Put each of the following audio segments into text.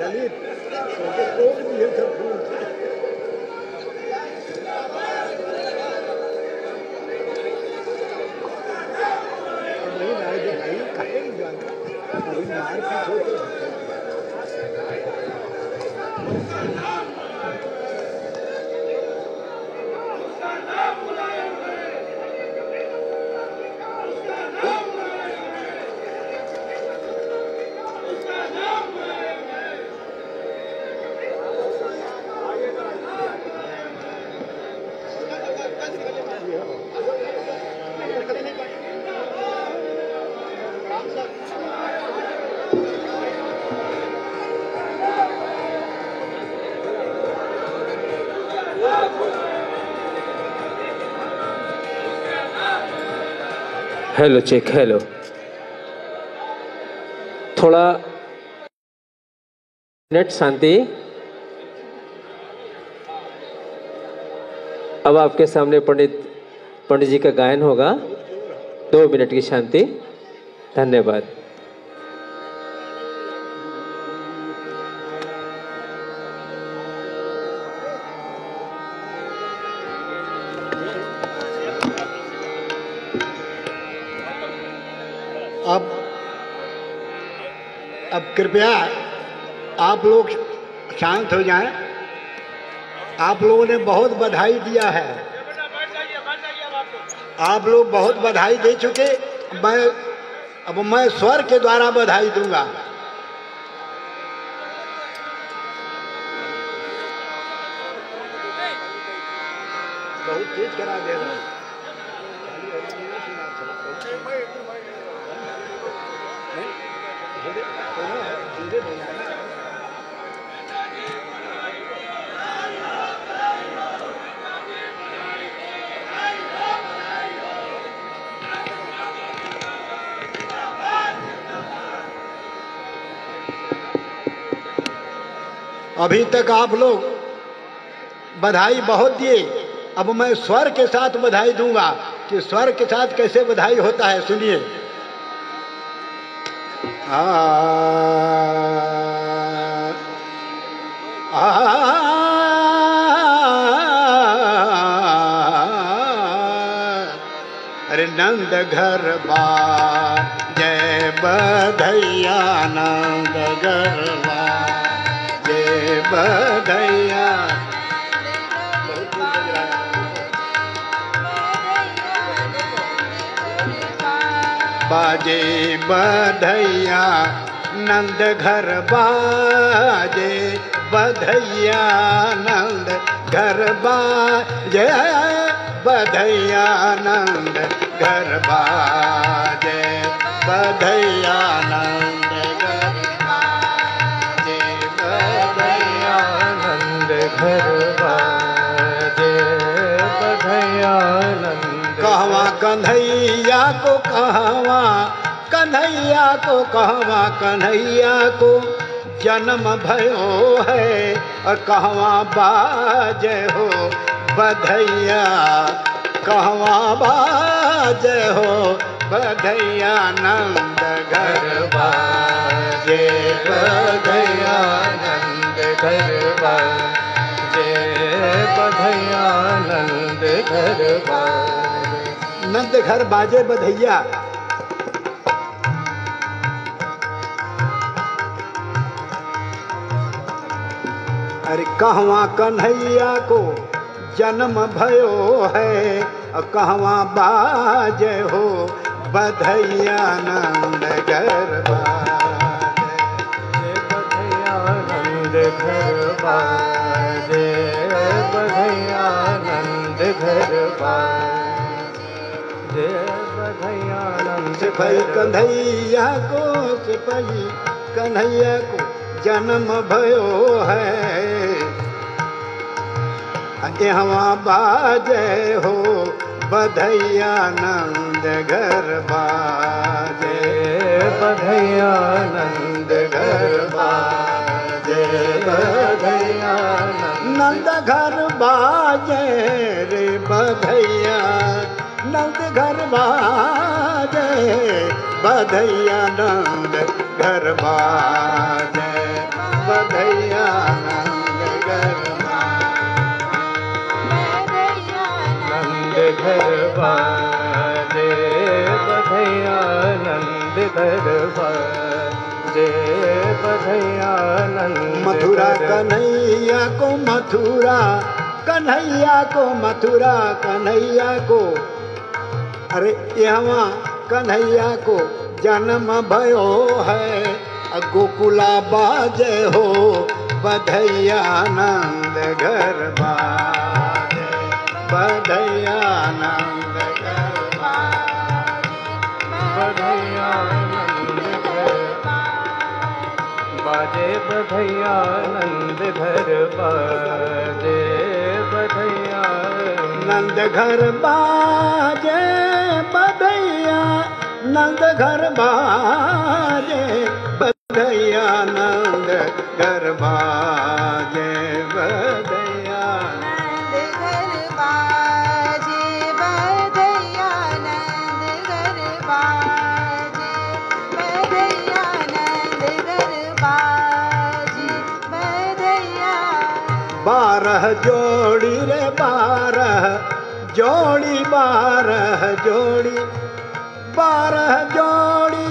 Lalit coat दिए सब फूल नहीं भाई कहे नहीं जानता मारपीट होती हेलो चेक हेलो थोड़ा मिनट शांति। अब आपके सामने पंडित जी का गायन होगा। 2 मिनट की शांति। धन्यवाद। अब कृपया आप लोग शांत हो जाएं। आप लोगों ने बहुत बधाई दिया है। आप लोग बहुत बधाई दे चुके। अब मैं स्वर के द्वारा बधाई दूंगा। बहुत तेज करा दे रहा हूं। अभी तक आप लोग बधाई बहुत दिए। अब मैं स्वर के साथ बधाई दूंगा कि स्वर के साथ कैसे बधाई होता है। सुनिए। अरे नंद घर बार जय बधैया नंद घर बार जय बधैया। बाजे बधैया नंद घर बाजे बधैया नंद घर बाजे बधैया नंद घर बाजे बधैया नंद घर बाजे बधैया नंद घर बाजे बधैया नंद। कहवा कन्हैया को कहवा कन्हैया को कहवा कन्हैया को जन्म भयो है और कहवा बाजे हो बधैया कहवा बाजे हो बधैया नंद घर बाजे बधैया नंद घर बाजे बधैया नंद घर बाजे नंद घर बाजे बधैया। अरे कहवा कन्हैया को जन्म भयो है और कहवा बाजे हो बधैया नंद घर बाजे बधैया नंद घर बाजे बधैया नंद घर बाजे बधैया नंद। सिपाही कन्हैया को सिपाही कन्हैया को जन्म भयो है यहाँ बाजे हो बधैया नंद घर बाजे बधैया नंद घर बाजे बधैया नंद घर बाजे रे बधैया नंद घर बाजे बधैया नंद घर बाजे बधैया घर बाजे बधैया नंद घर बाजे बधैया नंद मथुरा कन्हैया को मथुरा कन्हैया को मथुरा कन्हैया को अरे यहाँ कन्हैया को जन्म भयो है गोकुला बाजे हो बधैया नंद घर बाजे बधैया नंद घर बधैया नंद घर बाजे बधैया नंद घर बाजे बधैया नंद घर बाजे बधैया नंद घर बाजे बधैया नंद घर बाजे बधैया नंद घर बाजे बधैया नंद घर बाजे बधैया नंद घर बाजे बधैया 12 जोड़ी रे 12 जोड़ी 12 जोड़ी 12 जोड़ी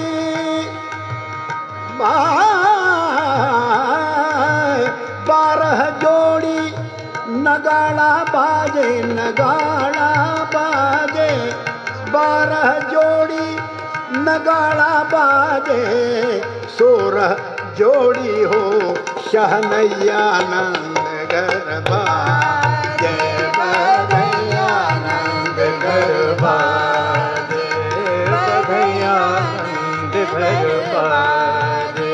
12 जोड़ी नगाड़ा बाजे नगाड़ा बाजे 12 जोड़ी नगाड़ा बाजे 16 जोड़ी हो शहनैया नंद घर बाजे बधैया नंद घर बाजे बधैया नंद घर बाजे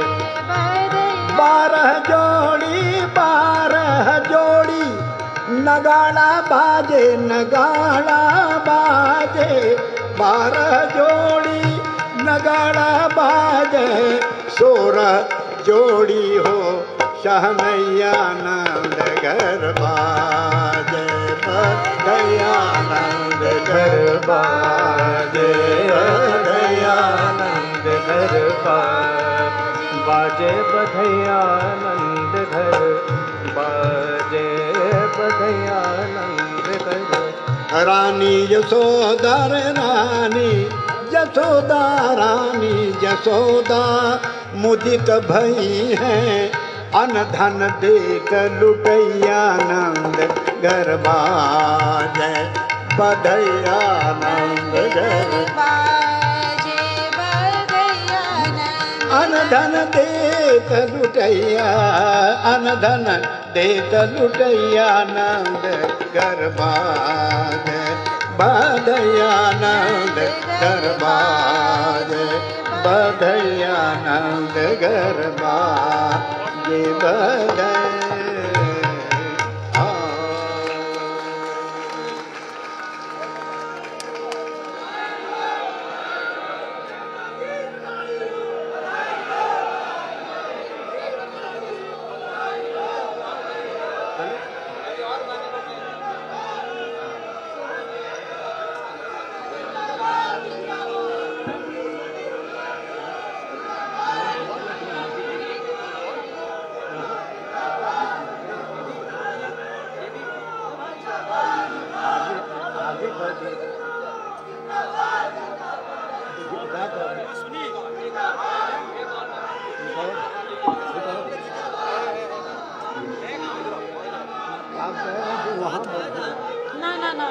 12 जोड़ी 12 जोड़ी नगाड़ा बाजे नगाड़ा बाजे 12 जोड़ी नगाड़ा बाजे 16 जोड़ी हो शहनैया नंद घर बाजे बधैया नंद घर बाजे बधैया नंद घर बाजे बधैया नंद घर बाजे बधैया नंद घर रानी यशोदा रे रानी यशोदा रानी यशोदा मुदित भई है अन धन देख लुटैया नंद घर बाजे बधैया नंद घर बाजे बधैया अन धन देख लुटैया अन धन देख लुटैया नंद घर बाजे बधैया नंद घर बाजे बधैया नंद घर बाजे बधैया ना ना ना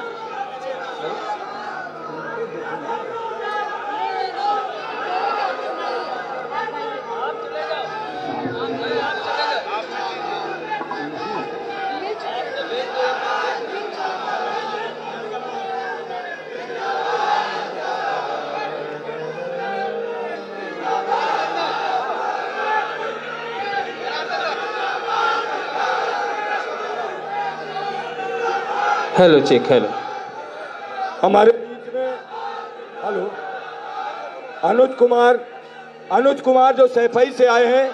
हेलो चेक हेलो हमारे बीच में हेलो अनुज कुमार जो सैफई से आए हैं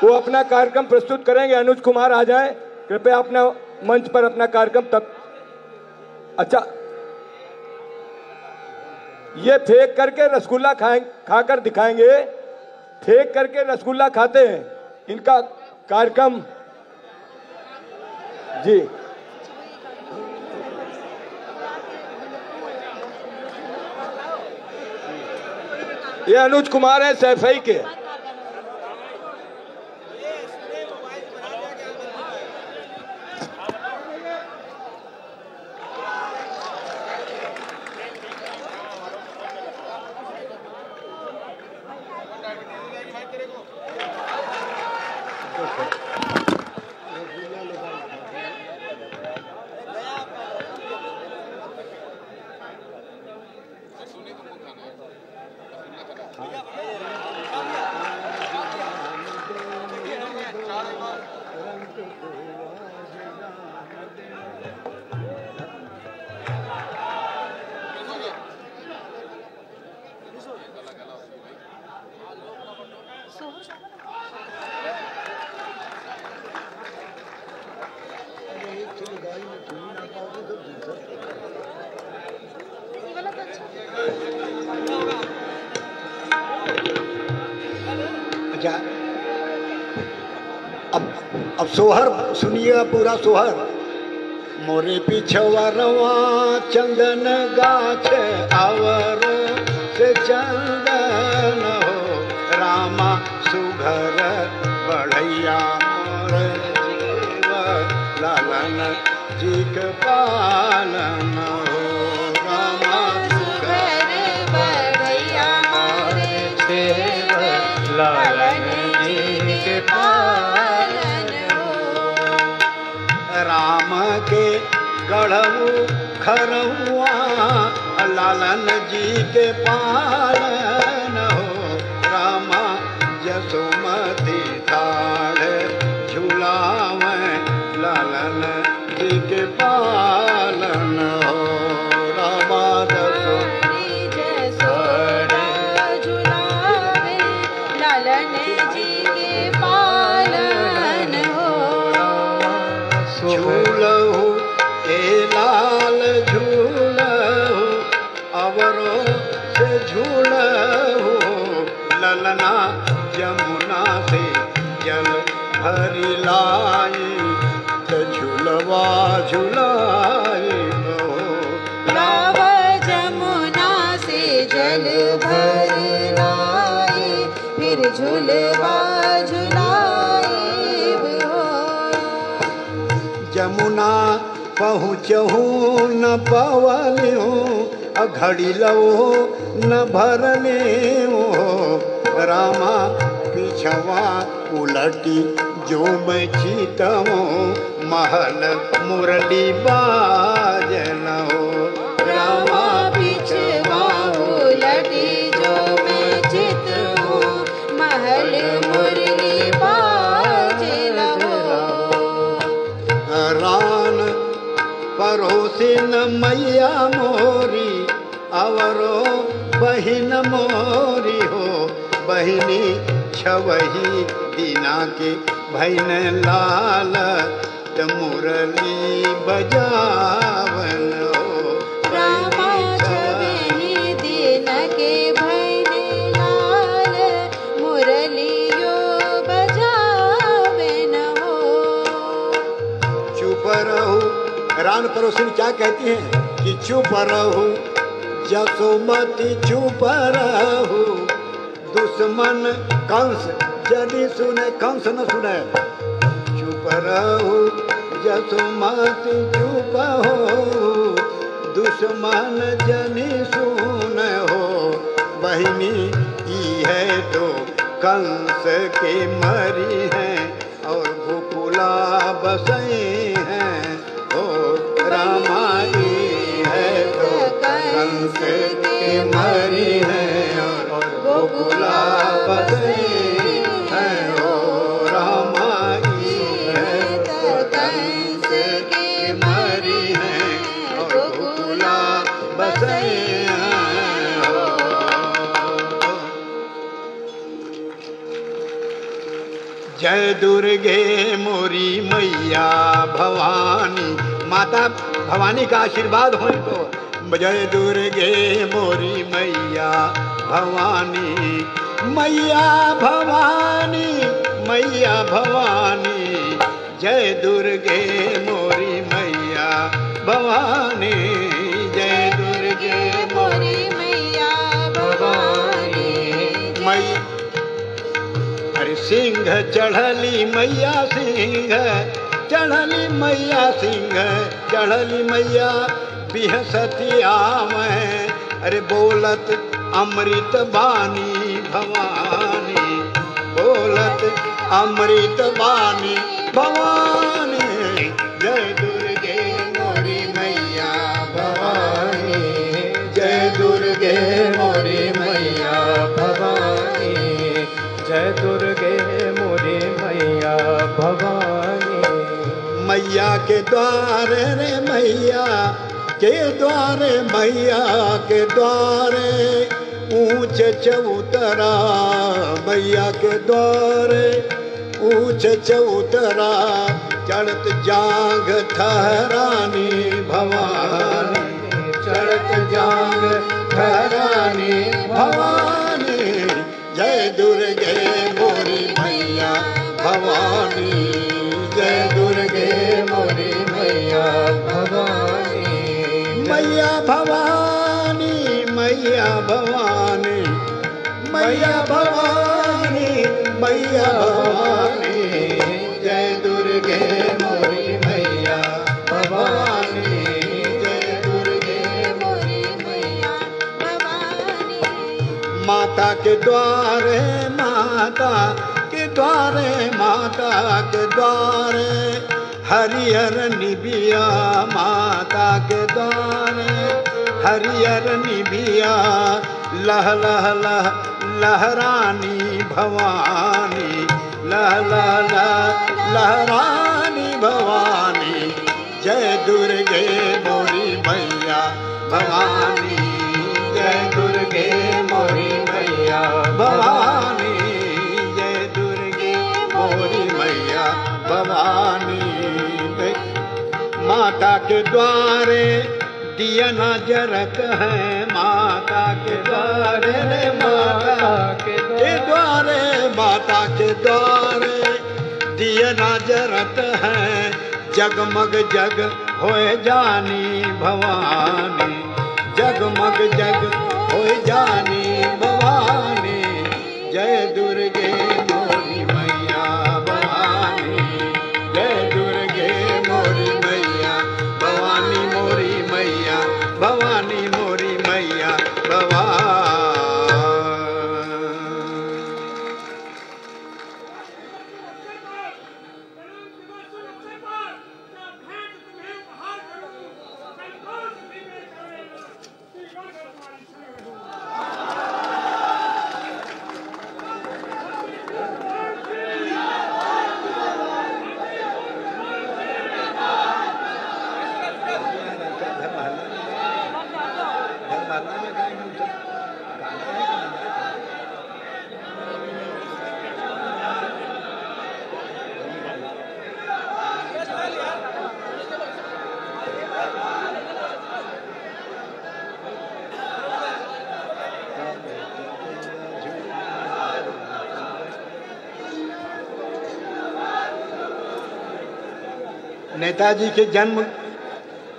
वो अपना कार्यक्रम प्रस्तुत करेंगे। अनुज कुमार आ जाएं कृपया अपना मंच पर अपना कार्यक्रम तक। अच्छा ये फेंक करके रसगुल्ला खाकर दिखाएंगे। फेंक करके रसगुल्ला खाते हैं इनका कार्यक्रम जी। ये अनुज कुमार है सैफई के। अच्छा, अब सोहर सुनिएगा पूरा सोहर। मोरे पिछवरवा चंदन गाछ आवरो से चंदन हो, रामा सुघर बढ़ैया मोर जीव लालन जी के पालन हो, रामा सुघर बढ़ैया मोर जीव लालन जी के पालन हो। राम के गढ़ऊ खरहुआ लालन जी के पालन हो, रामा जसुमती ठाड़ झुलावे लालन जी के पालन हो, रामा जसोमती झुलावे लालन जी के पालन हो। झूलहु ए लाल झूलहु अवरो से झूलहु, ललना यमुना से जल भरी लाई, तो झूलवा झुलाई हो, लाव जमुना से जल भर लाई, फिर झुलवा झुलाई हो। जमुना पहुँचहु न पवलियो, घड़ी लो न भरलियो, रामा पिछवा उलटी जो मैं चीतमो, महल मुरली बाजन हो, रामा पिछवा उलटी जो मैं चित हूँ, महल मुरली बाजन हो। रान परोसिन मैया मोरी अवरो बहिन मोरी हो, बहिनी छवही दीना के भैन लाल, त मुरली बजावन हो, रामा छवि दिन के भैन लाल, मुरलियो बजावन हो। चुप रहो। रान परोसिन क्या कहती हैं कि चुप रहो जसोमती, चुप रहो दुश्मन कंस यदि सुने, कंस न सुने, चुप रहो जसोमती चुप हो, दुश्मन जनि सुन हो, बहिनी ई है तो कंस के मरी हैं, और गोकुला बसई हैं, ओ रामाई है तो कंस के मरी हैं, और गोकुला बसई हैं, ओ रामाई है तो कंस के मरी हैं, और गोकुला बसई हैं, ओ। जय दुर्गे मोरी मैया भवानी, माता भवानी का आशीर्वाद हो तो जय दुर्गे मोरी मैया भवानी, मैया भवानी मैया भवानी, जय दुर्गे मोरी मैया भवानी, जय दुर्गे मोरी मैया भवानी, सिंह चढ़ली मैया सिंह चढ़ली मैया सिंह चढ़ली मैया बिहसतिया में अरे बोलत अमृत बानी भवानी बोलत अमृत बानी भवानी जय दुर्गे मोरी मैया भवानी जय दुर्गे मोरी मैया भवानी जय दुर्गे मोरी मैया भवानी। मैया के द्वारे रे मैया के द्वारे मैया के द्वारे ऊंचे चौतरा मैया के द्वारे ऊंचे चौतरा चढ़त जांग ठहरानी भवानी चढ़त जांग ठहरानी भवानी जय दुर्गे मोरी मैया भवानी जय दुर्गे मोरी मैया भवानी मैया भवानी मैया भवानी मैया भवानी मैया भवानी जय दुर्गे मोरी मैया भवानी जय दुर्गे मोरी मैया भवानी। माता के द्वारे माता के द्वारे माता के द्वारे हरिहर निबिया माता के द्वारे हरिहर निबिया लह लह लह लहरानी भवानी लह लह लह लहरानी भवानी जय दुर्गे मोरी मैया भवानी जय दुर्गे मोरी मैया भवानी जय दुर्गे मोरी मैया भवानी माता के द्वारे दिया न जरत है माता के द्वारे रे माता के द्वारे माता के द्वारे दिया न जरत है जगमग जग होए जानी भवानी जगमग जग होए जानी भवानी जय दुर्गे मोरी मैया भवानी जय दुर्गे मोरी मैया भवानी मोरी मैया भवानी मोरी मैया भवानी।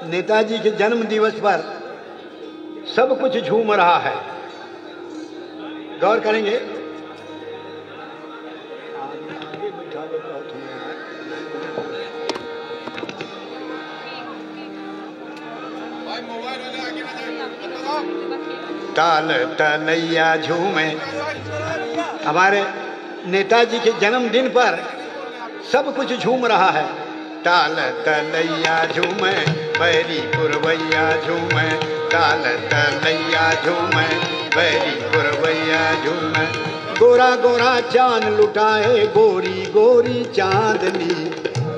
नेताजी के जन्म दिवस पर सब कुछ झूम रहा है। गौर करेंगे ताल तलैया झूमे। हमारे नेताजी के जन्मदिन पर सब कुछ झूम रहा है। ताल तलैया झूमे बैरी पुरवैया झूमे ताल तलैया झूमे बैरी पुरवैया झूमे। गोरा गोरा चांद लुटाए गोरी गोरी चांदनी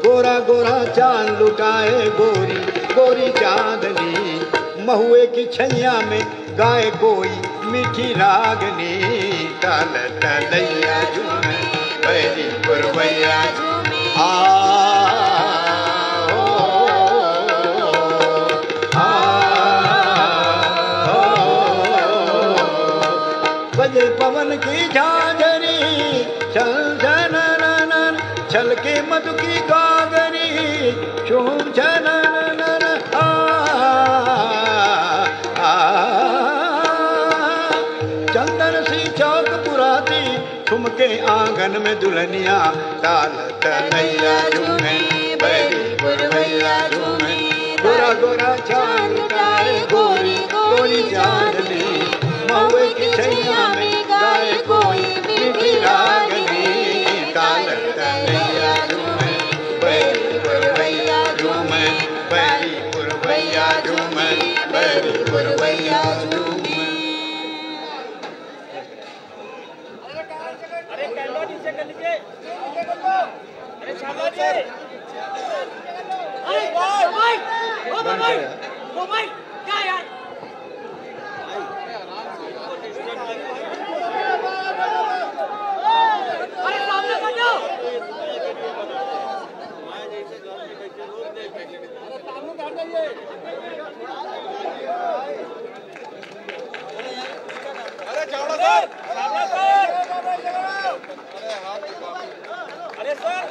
गोरा गोरा चांद लुटाए गोरी गोरी चांदनी। महुए की छैया में गाए कोई मीठी रागनी। ताल तलैया झूमे बैरी पुरवैया बजे पवन की झांझरी छल छन छल के मधु की गागरी झूम छन चंदन सी चौक पुराती ठुमके आंगन में दुल्हनिया ताल तलैया झूमे बैरी पुरवैया झूमे गोरा गोरा चांद गाए गोरी गोरी चांदनी महुए की छैया में गाए कोई मीठी रागनी ताल तलैया झूमे बैरी पुरवैया झूमे बैरी पुरवैया झूमे बैरी पुरवैया झूमे। क्या यार अरे सामने कर दो अरे चावड़ा सर सामने सर अरे सर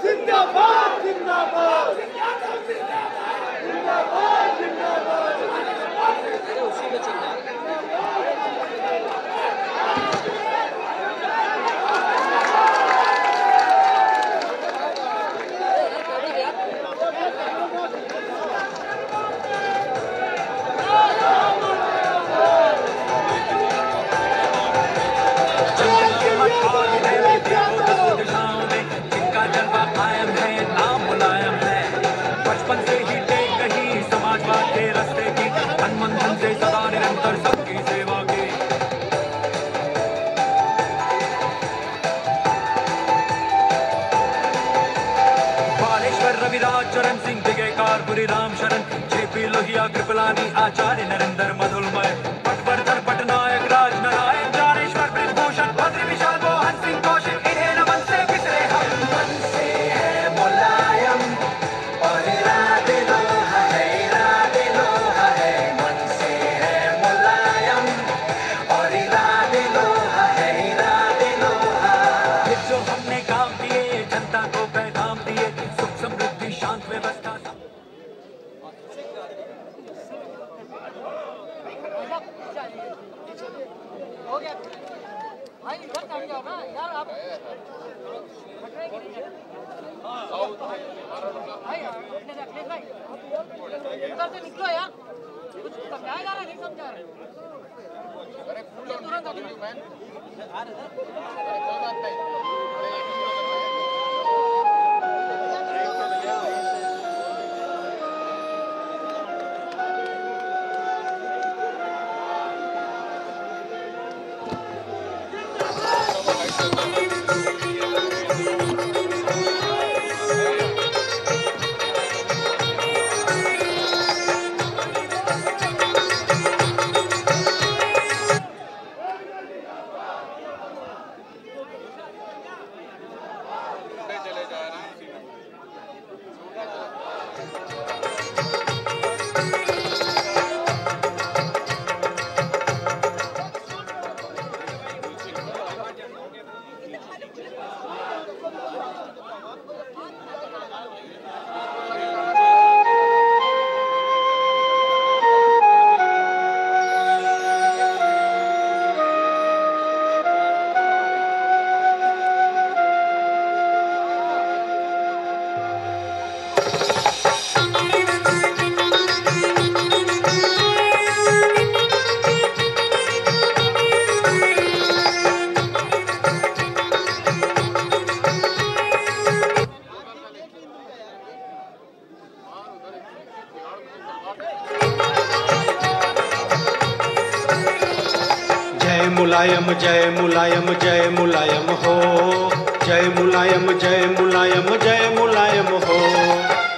जिंदाबाद जिंदाबाद जिंदाबाद जिंदाबाद उसी में चलना चरण सिंह दिगेकार पुरी राम शरण जेपी लोहिया कृपलानी आचार्य नरेंद्र मधुलमय पटवर्धन पटनायक राज नारायण ज्ञानेश्वर ब्रजभूषण बद्री विशाल मोहन सिंह कौशिक इन्हें नमन से बिसरे हम मन से है मुलायम और इरादे लोहा है मन से है मुलायम और इरादे लोहा ये जो हमने काम दिए जनता को पैगाम दिए सुख समृद्धि शांत व्यवस्था हो गया भाई इधर चढ़ जाओ ना यार आप भाई उधर से निकलो यार कुछ समझाया जा रहा नहीं समझा रहे अरे तुरंत मुलायम जय मुलायम जय मुलायम हो जय मुलायम जय मुलायम जय मुलायम हो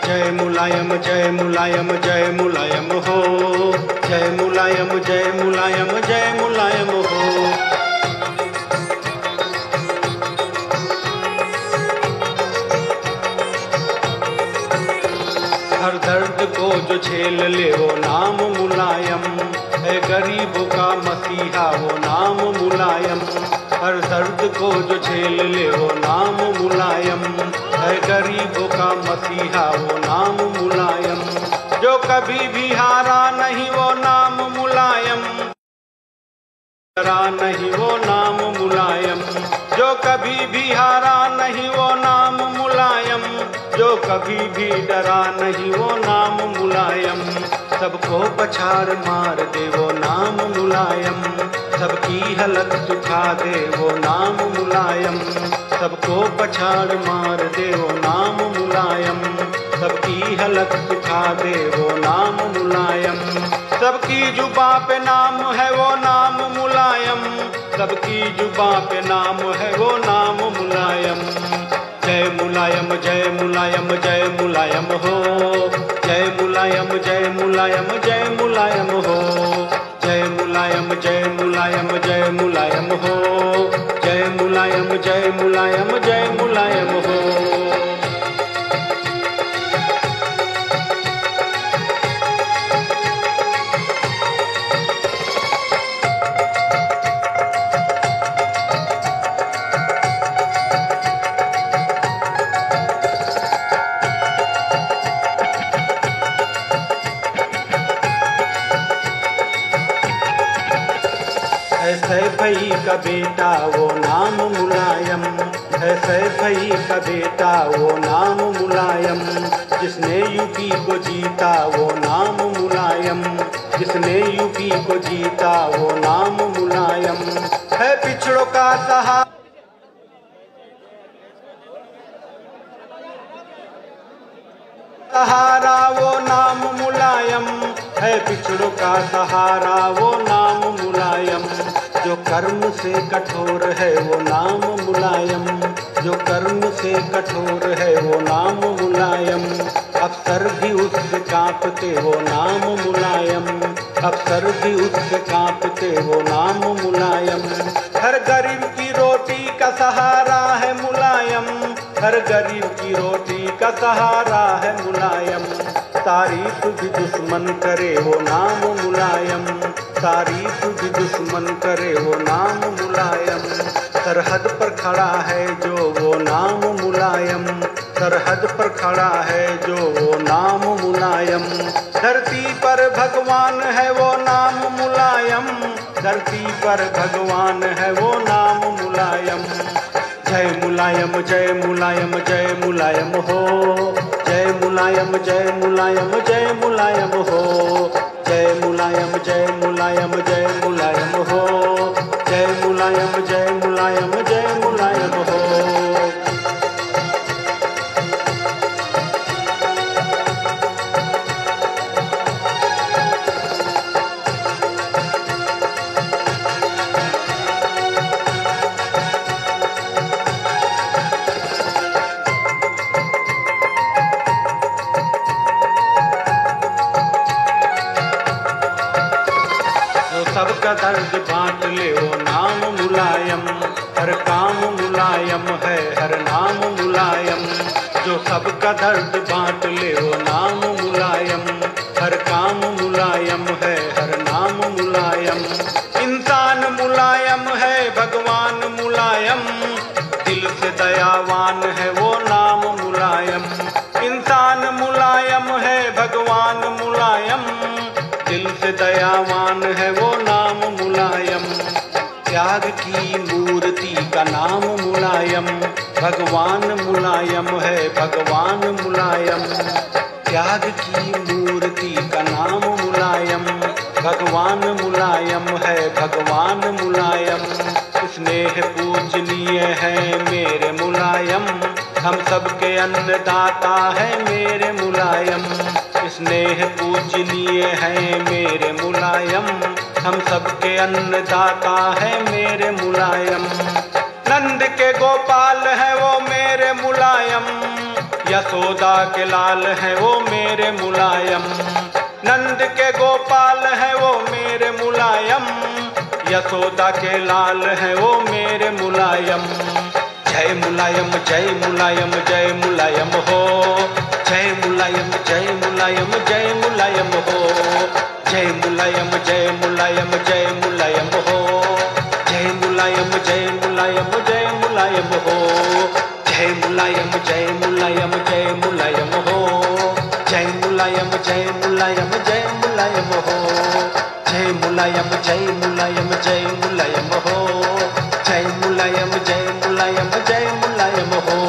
जय मुलायम जय मुलायम जय मुलायम हो जय मुलायम जय मुलायम जय मुलायम हो। हर दर्द को जो झेल ले वो नाम मुलायम है, गरीबों का मसीहा वो नाम मुलायम। हर दर्द को जो झेल ले वो नाम मुलायम है। गरीबों का मसीहा वो नाम मुलायम, जो कभी भी हारा नहीं वो नाम मुलायम, डरा नहीं वो नाम मुलायम, जो कभी भी हारा नहीं वो नाम मुलायम, जो कभी भी डरा नहीं वो नाम मुलायम। सबको पछाड़ मार दे वो नाम मुलायम, सबकी हलक सुखा दे वो नाम मुलायम, सबको पछाड़ मार दे वो नाम मुलायम, सबकी हलक सुखा दे वो नाम मुलायम। सबकी जुबां पे नाम है वो नाम मुलायम, सबकी जुबां पे नाम है वो नाम मुलायम। जय मुलायम जय मुलायम जय मुलायम हो, जय मुलायम जय मुलायम जय मुलायम हो, जय मुलायम जय मुलायम जय मुलायम हो, जय मुलायम जय मुलायम जय मुलायम हो। सैफई का बेटा वो नाम मुलायम है, सैफई का बेटा वो नाम मुलायम, जिसने यूपी को जीता वो नाम मुलायम, जिसने यूपी को जीता वो नाम मुलायम है। पिछड़ों का सहारा वो नाम मुलायम है, पिछड़ों का सहारा वो नाम मुलायम, जो कर्म से कठोर है वो नाम मुलायम, जो कर्म से कठोर है वो नाम मुलायम। अफसर भी उससे कांपते वो नाम मुलायम, अफसर भी उससे कांपते वो नाम मुलायम। हर गरीब की रोटी का सहारा है मुलायम, हर गरीब की रोटी का सहारा है मुलायम। तारीफ भी दुश्मन करे वो नाम मुलायम, तारीफ भी दुश्मन करे वो नाम मुलायम। सरहद पर खड़ा है जो वो नाम मुलायम, सरहद पर खड़ा है जो वो नाम मुलायम। धरती पर भगवान है वो नाम मुलायम, धरती पर भगवान है वो नाम मुलायम। जय मुलायम जय मुलायम जय मुलायम हो, जय मुलायम जय मुलायम जय मुलायम हो, जय मुलायम जय मुलायम जय मुलायम हो, जय मुलायम जय मुलायम जय मुलायम हो। सबका दर्द बांट ले वो नाम मुलायम, हर काम मुलायम है हर नाम मुलायम। जो सबका दर्द बांट ले वो नाम मुलायम, हर काम मुलायम है हर नाम मुलायम। इंसान मुलायम है भगवान मुलायम, दिल से दयावान है वो नाम मुलायम। इंसान मुलायम है भगवान मुलायम, दिल से दयावान है वो नाम मुलायम। त्याग की मूर्ति का नाम मुलायम, भगवान मुलायम है भगवान मुलायम। त्याग की मूर्ति का नाम मुलायम, भगवान मुलायम है भगवान मुलायम। स्नेह पूजनीय है मेरे मुलायम, हम सबके अन्नदाता है मेरे मुलायम। स्नेह पूजनीय है मेरे मुलायम, हम सबके अन्नदाता है मेरे मुलायम। नंद के गोपाल है वो मेरे मुलायम, यशोदा के लाल है वो मेरे मुलायम। नंद के गोपाल है वो मेरे मुलायम, यशोदा के लाल है वो मेरे मुलायम। जय मुलायम जय मुलायम जय मुलायम हो, जय मुलायम जय मुलायम जय मुलायम हो, जय मुलायम जय मुलायम जय मुलायम हो, जय मुलायम जय मुलायम मुलायम जय मुलायम हो। जय मुलायम जय मुलायम जय मुलायम हो। जय मुलायम जय मुलायम जय मुलायम हो। जय मुलायम जय मुलायम जय मुलायम हो। जय मुलायम जय मुलायम जय मुलायम हो।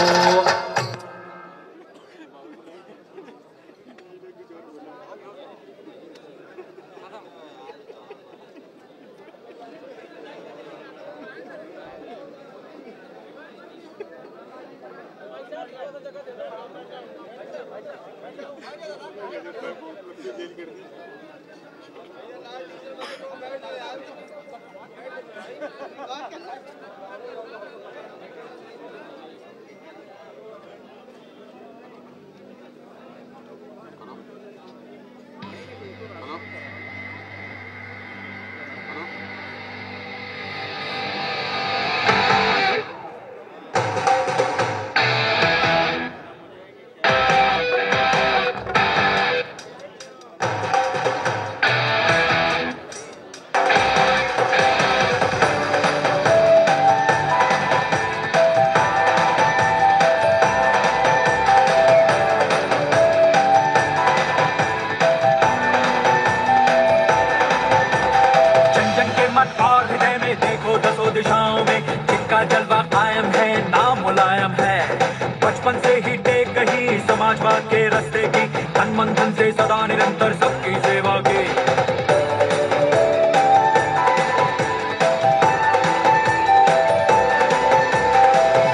दिशाओं में जिनका जलवा कायम है, नाम मुलायम है। बचपन से ही टेक कही समाजवाद के रास्ते की, तन मन धन से सदा निरंतर सबकी सेवा की।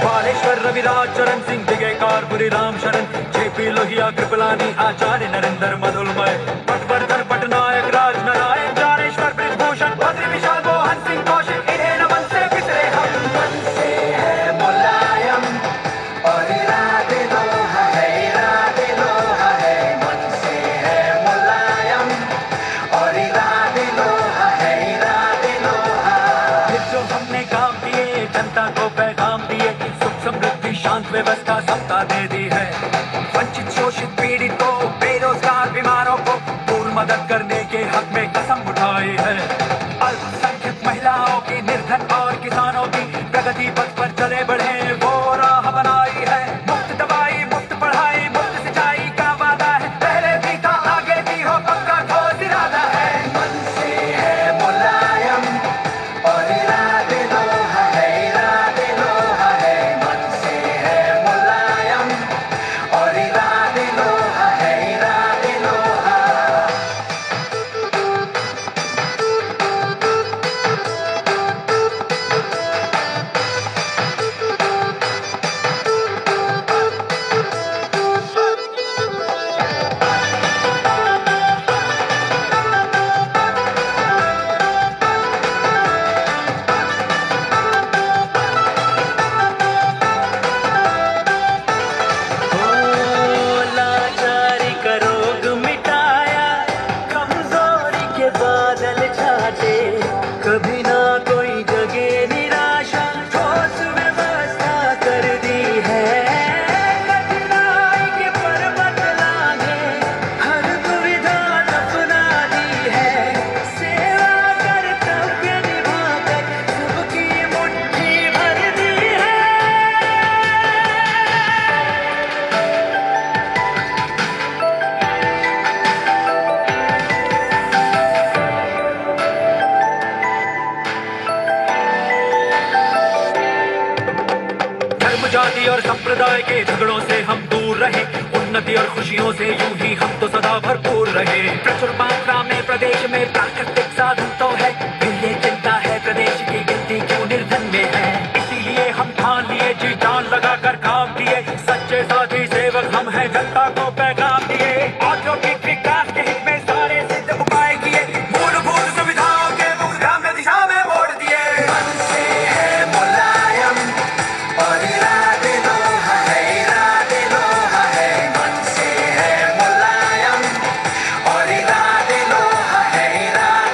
बालेश्वर रविराज चरण सिंह दिगेकार पुरी राम शरण, जेपी लोहिया कृपलानी आचार्य नरेंद्र मधुलमय, पटवर्धन पटनायक राज नारायण ज्ञानेश्वर ब्रजभूषण बद्री विशाल मोहन सिंह कौशिक, इन्हें नमन से बिसरे हम। मन से है मुलायम और इरादे लोहा है, इरादे लोहा है। मन से है मुलायम और इरादे लोहा है, इरादे लोहा। फिर जो हमने काम किए, जनता को पैगाम दिए, सुख समृद्धि शांत व्यवस्था समता दे दी है। वंचित शोषित पीड़ितों बेरोजगार बीमारों को पूर्ण मदद करने के हक में कसम उठाई है। अल्पसंख्यक महिलाओं की, निर्धन और किसानों की प्रगति पथ पर चले बढ़े वो राह बनाई है। मुफ्त दवाई, मुफ्त पढ़ाई, मुफ्त सिंचाई का वादा है, पहले भी था आगे भी हो, पक्का ठोस इरादा है। मन से है मुलायम और इरादे लोहा है, इरादे लोहा है। मन से है मुलायम और इरादे लोहा है, इरादे लोहा। लाचारी का रोग मिटाया, कमजोरी के बादल छाटे, कभी ना कोई जगे निराशा, ठोस व्यवस्था कर दी है। कठिनाई के पर्वत लांघे, हर दुविधा दफना दी है। सेवा कर्तव्य निभाकर सबकी मुट्ठी भर दी है। धर्म जाति और संप्रदाय के झगड़ों से हम दूर रहे, उन्नति और खुशियों से यूं ही हम तो सदा भरपूर रहे। प्रचुर मात्रा में प्रदेश में प्राकृतिक साधन तो है, फिर ये चिंता है प्रदेश की गिनती क्यों निर्धन में है। इसीलिए हम ठान लिए, जी जान लगा कर काम किए, सच्चे साथी सेवक हम हैं, जनता को पैगाम दिए। औद्योगिक विकास के हित में सारे सिद्ध उपाय किए, मूलभूत सुविधाओं के मुख ग्राम्य दिशा में मोड़ दिए। मन से है मुलायम और इरादे लोहा है, इरादे लोहा है। मन से है मुलायम और इरादे लोहा है, इरादे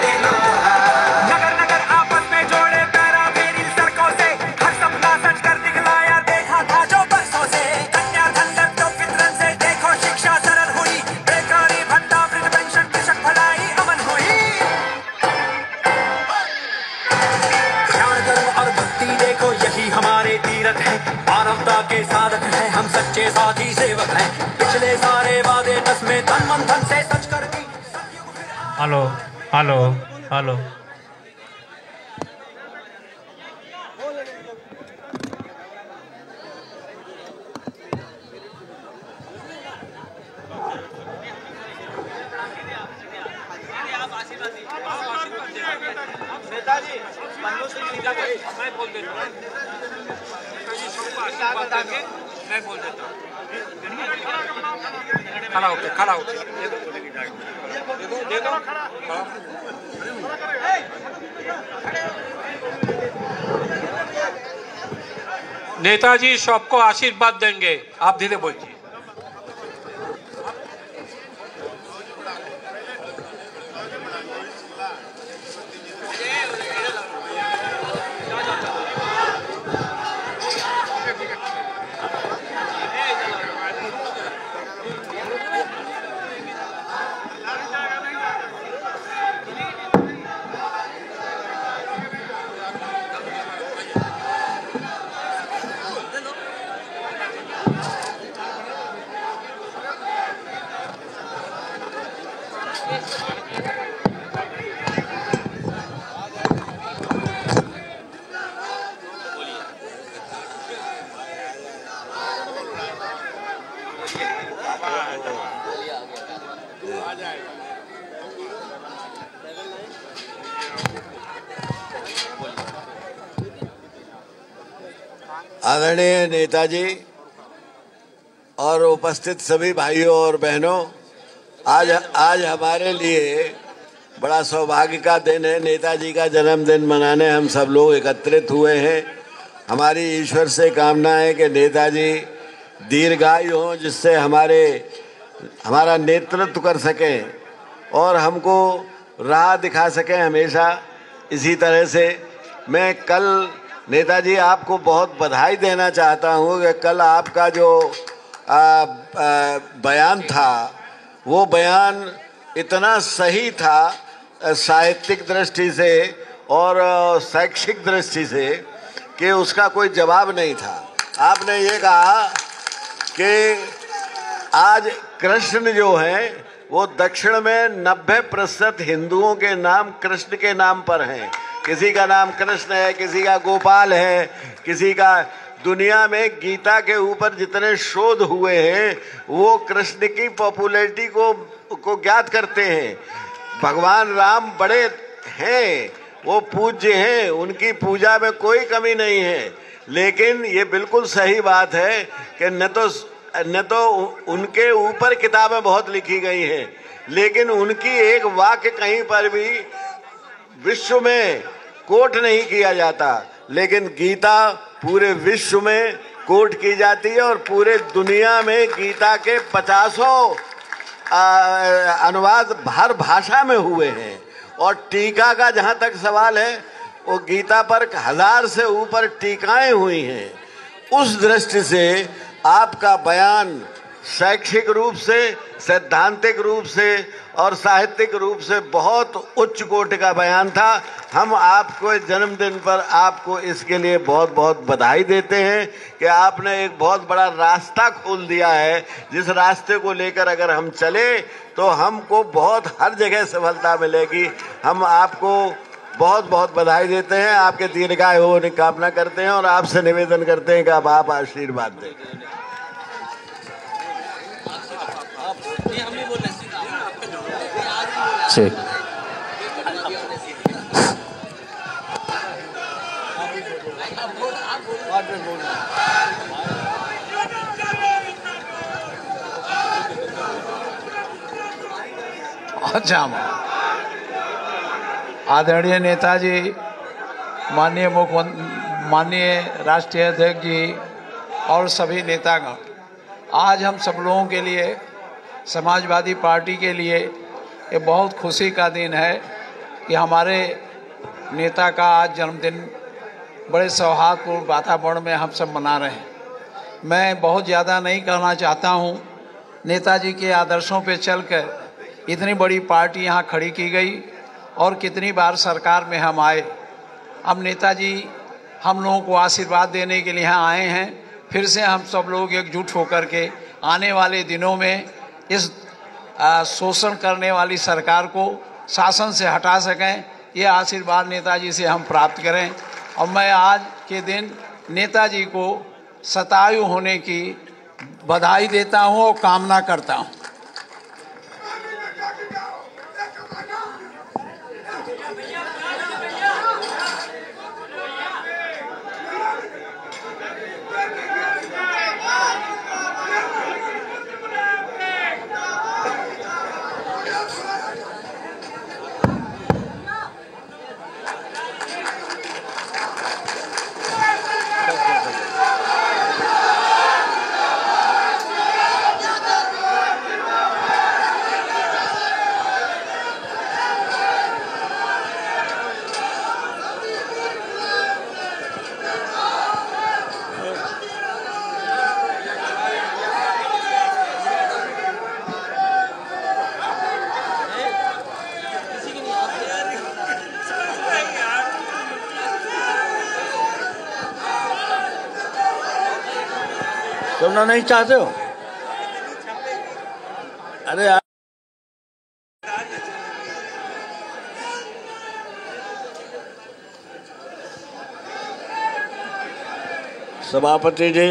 तीरथ है, मानवता के साधक हैं, हम सच्चे साथी सेवक हैं, पिछले सारे वादे दस में तन मन धन से सच कर दी। Hello hello hello. नेताजी मनोज सिंह लीला को मैं बोल देता हूँ, मैं बोल देता हूँ। खड़ा होके दे दो। नेताजी सबको आशीर्वाद देंगे, आप धीरे बोलिए। आदरणीय नेताजी और उपस्थित सभी भाइयों और बहनों, आज हमारे लिए बड़ा सौभाग्य का दिन है। नेताजी का जन्मदिन मनाने हम सब लोग एकत्रित हुए हैं। हमारी ईश्वर से कामना है कि नेताजी दीर्घायु हों, जिससे हमारा नेतृत्व कर सकें और हमको राह दिखा सकें हमेशा। इसी तरह से मैं कल नेताजी आपको बहुत बधाई देना चाहता हूँ कि कल आपका जो बयान था वो बयान इतना सही था साहित्यिक दृष्टि से और शैक्षिक दृष्टि से कि उसका कोई जवाब नहीं था। आपने ये कहा कि आज कृष्ण जो हैं वो दक्षिण में 90% हिंदुओं के नाम कृष्ण के नाम पर हैं। किसी का नाम कृष्ण है, किसी का गोपाल है, किसी का दुनिया में गीता के ऊपर जितने शोध हुए हैं वो कृष्ण की पॉपुलैरिटी को ज्ञात करते हैं। भगवान राम बड़े हैं, वो पूज्य हैं, उनकी पूजा में कोई कमी नहीं है। लेकिन ये बिल्कुल सही बात है कि न तो उनके ऊपर किताबें बहुत लिखी गई हैं, लेकिन उनकी एक वाक्य कहीं पर भी विश्व में कोट नहीं किया जाता। लेकिन गीता पूरे विश्व में कोट की जाती है और पूरे दुनिया में गीता के 50 अनुवाद हर भाषा में हुए हैं। और टीका का जहाँ तक सवाल है, वो गीता पर 1000 से ऊपर टीकाएं हुई हैं। उस दृष्टि से आपका बयान शैक्षिक रूप से, सैद्धांतिक रूप से और साहित्यिक रूप से बहुत उच्च कोटि का बयान था। हम आपको जन्मदिन पर आपको इसके लिए बहुत बहुत बधाई देते हैं कि आपने एक बहुत बड़ा रास्ता खोल दिया है, जिस रास्ते को लेकर अगर हम चले तो हमको बहुत हर जगह सफलता मिलेगी। हम आपको बहुत बहुत बधाई देते हैं, आपके दीर्घायु होने की कामना करते हैं और आपसे निवेदन करते हैं कि अब आप आशीर्वाद दें। ठीक। अच्छा, आदरणीय नेताजी, माननीय राष्ट्रीय अध्यक्ष जी और सभी नेतागण, आज हम सब लोगों के लिए, समाजवादी पार्टी के लिए ये बहुत खुशी का दिन है कि हमारे नेता का आज जन्मदिन बड़े सौहार्दपूर्ण वातावरण में हम सब मना रहे हैं। मैं बहुत ज़्यादा नहीं कहना चाहता हूँ। नेताजी के आदर्शों पे चलकर इतनी बड़ी पार्टी यहाँ खड़ी की गई और कितनी बार सरकार में हम आए। अब नेताजी हम लोगों को आशीर्वाद देने के लिए यहाँ आए हैं। फिर से हम सब लोग एकजुट होकर के आने वाले दिनों में इस शोषण करने वाली सरकार को शासन से हटा सकें, ये आशीर्वाद नेताजी से हम प्राप्त करें। और मैं आज के दिन नेताजी को शतायु होने की बधाई देता हूँ और कामना करता हूँ। सुनना नहीं चाहते हो? अरे यार, सभापति जी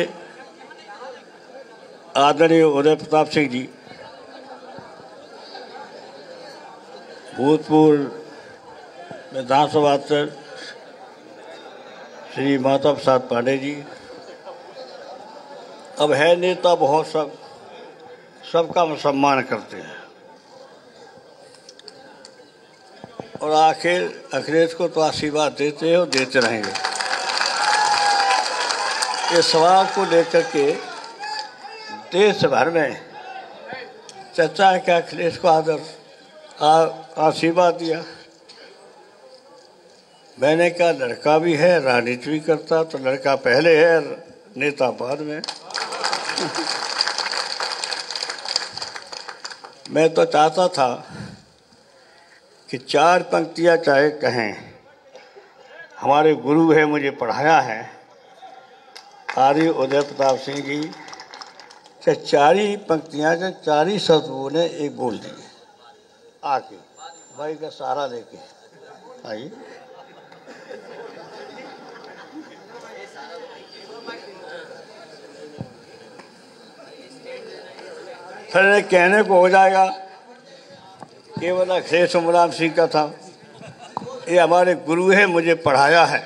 आदरणीय उदय प्रताप सिंह जी, भूतपूर्व विधानसभा अध्यक्ष श्री महताब प्रसाद पांडे जी, अब है नेता बहुत, सबका हम सम्मान करते हैं। और आखिर अखिलेश को तो आशीर्वाद देते हो, देते रहेंगे। इस सवाल को लेकर के देश भर में चर्चा है कि अखिलेश को आशीर्वाद दिया। मैंने कहा लड़का भी है, राजनीति भी करता, तो लड़का पहले है, नेता बाद में। मैं तो चाहता था कि 4 पंक्तियाँ चाहे कहें, हमारे गुरु है, मुझे पढ़ाया है आदरणीय उदय प्रताप सिंह जी, चाहे 4 ही पंक्तियाँ, चाहे 4 ही शब्द बोले, एक बोल दिए आके भाई का सहारा लेके आइए। फिर कहने को हो जाएगा केवल अखिलेश मुलायम सिंह का था। ये हमारे गुरु है, मुझे पढ़ाया है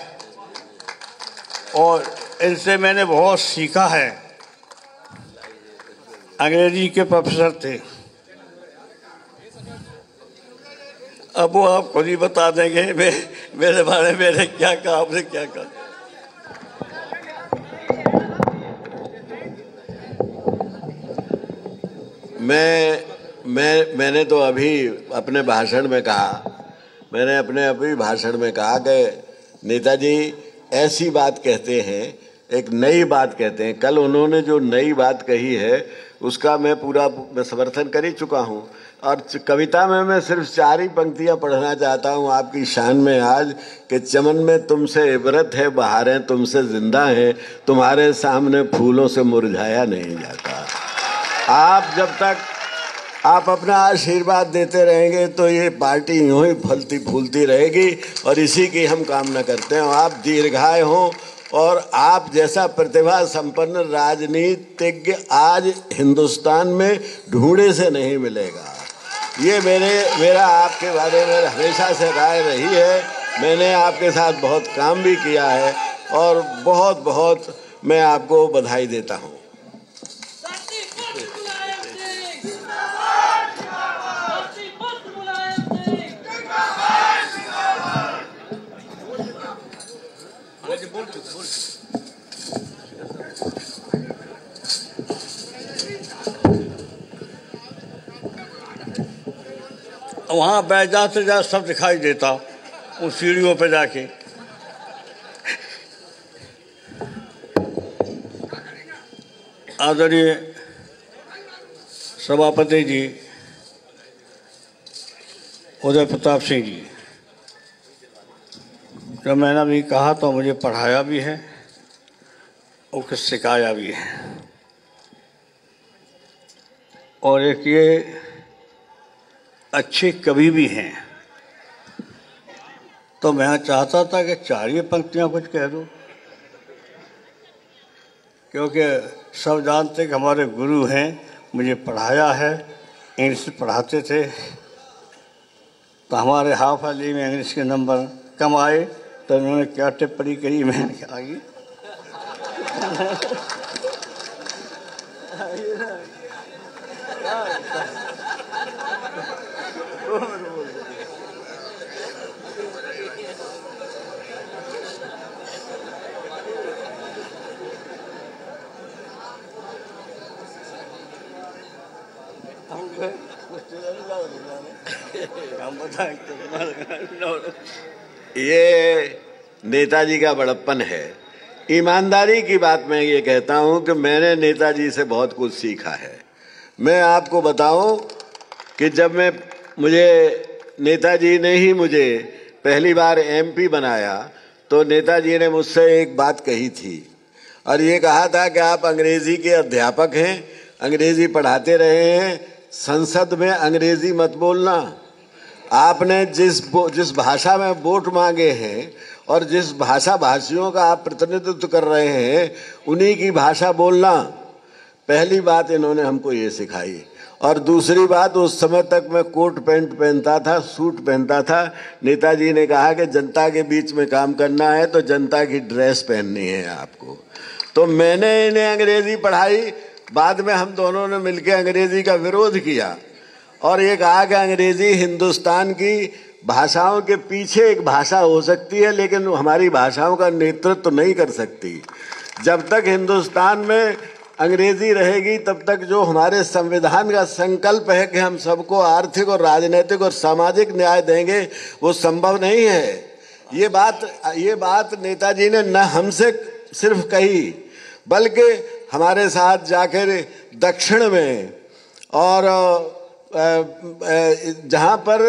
और इनसे मैंने बहुत सीखा है। अंग्रेजी के प्रोफेसर थे। अब वो आप खुद ही बता देंगे मेरे बारे में मैंने क्या कहा, आपने क्या कहा। मैंने तो अभी अपने भाषण में कहा, मैंने अपने अभी भाषण में कहा कि नेताजी ऐसी बात कहते हैं, एक नई बात कहते हैं। कल उन्होंने जो नई बात कही है उसका मैं समर्थन कर ही चुका हूँ। और कविता में मैं सिर्फ 4 ही पंक्तियाँ पढ़ना चाहता हूँ आपकी शान में आज कि चमन में तुमसे इबरत है, बहारें तुमसे जिंदा हैं, तुम्हारे सामने फूलों से मुरझाया नहीं जाता। आप जब तक आप अपना आशीर्वाद देते रहेंगे तो ये पार्टी यूँ ही फलती फूलती रहेगी और इसी की हम कामना करते हैं। आप दीर्घायु हों और आप जैसा प्रतिभा संपन्न राजनीतिज्ञ आज हिंदुस्तान में ढूंढे से नहीं मिलेगा। ये मेरा आपके बारे में हमेशा से राय रही है। मैंने आपके साथ बहुत काम भी किया है और बहुत बहुत मैं आपको बधाई देता हूँ। वहाँ बैठ जाते जा सब दिखाई देता उन सीढ़ियों पे जाके। आदरणीय सभापति जी उदय प्रताप सिंह जी, जब मैंने अभी कहा तो मुझे पढ़ाया भी है और कुछ सिखाया भी है। और एक ये अच्छे कवि भी हैं। तो मैं चाहता था कि 4 पंक्तियां कुछ कह दूं, क्योंकि सब जानते कि हमारे गुरु हैं, मुझे पढ़ाया है, इंग्लिश पढ़ाते थे। तो हमारे हाफ अली में इंग्लिश के नंबर कम आए तो उन्होंने क्या टिप्पणी करी, मैंने कहा आगे ये नेताजी का बड़प्पन है। ईमानदारी की बात मैं ये कहता हूँ कि मैंने नेताजी से बहुत कुछ सीखा है। मैं आपको बताऊं कि जब मुझे नेताजी ने ही मुझे पहली बार एमपी बनाया तो नेताजी ने मुझसे एक बात कही थी और ये कहा था कि आप अंग्रेजी के अध्यापक हैं, अंग्रेजी पढ़ाते रहे हैं, संसद में अंग्रेजी मत बोलना। आपने जिस भाषा में वोट मांगे हैं और जिस भाषा भाषियों का आप प्रतिनिधित्व कर रहे हैं उन्हीं की भाषा बोलना। पहली बात इन्होंने हमको ये सिखाई। और दूसरी बात, उस समय तक मैं कोट पैंट पहनता था, सूट पहनता था। नेताजी ने कहा कि जनता के बीच में काम करना है तो जनता की ड्रेस पहननी है आपको। तो मैंने इन्हें अंग्रेजी पढ़ाई। बाद में हम दोनों ने मिलकर अंग्रेजी का विरोध किया और ये कहा कि अंग्रेजी हिंदुस्तान की भाषाओं के पीछे एक भाषा हो सकती है लेकिन हमारी भाषाओं का नेतृत्व नहीं कर सकती। जब तक हिंदुस्तान में अंग्रेजी रहेगी तब तक जो हमारे संविधान का संकल्प है कि हम सबको आर्थिक और राजनीतिक और सामाजिक न्याय देंगे वो संभव नहीं है। ये बात नेताजी ने न हमसे सिर्फ कही बल्कि हमारे साथ जाकर दक्षिण में और जहाँ पर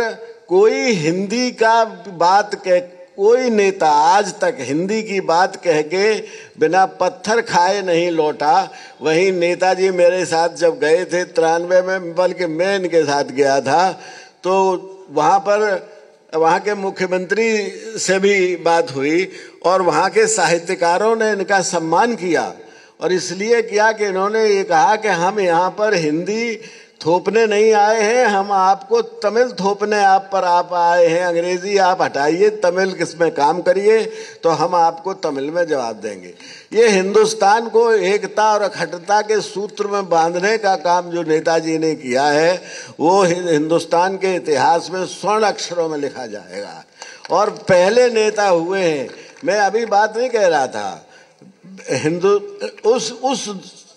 कोई हिंदी का बात कह, कोई नेता आज तक हिंदी की बात कह के बिना पत्थर खाए नहीं लौटा। वहीं नेताजी मेरे साथ जब गए थे 93 में, बल्कि मैं इनके साथ गया था, तो वहाँ के मुख्यमंत्री से भी बात हुई और वहाँ के साहित्यकारों ने इनका सम्मान किया। और इसलिए किया कि इन्होंने ये कहा कि हम यहाँ पर हिंदी थोपने नहीं आए हैं, हम आपको तमिल थोपने आप आए हैं। अंग्रेजी आप हटाइए, तमिल किसमें काम करिए तो हम आपको तमिल में जवाब देंगे। ये हिंदुस्तान को एकता और अखंडता के सूत्र में बांधने का काम जो नेताजी ने किया है वो हिंदुस्तान के इतिहास में स्वर्ण अक्षरों में लिखा जाएगा। और पहले नेता हुए हैं। मैं अभी बात नहीं कह रहा था, उस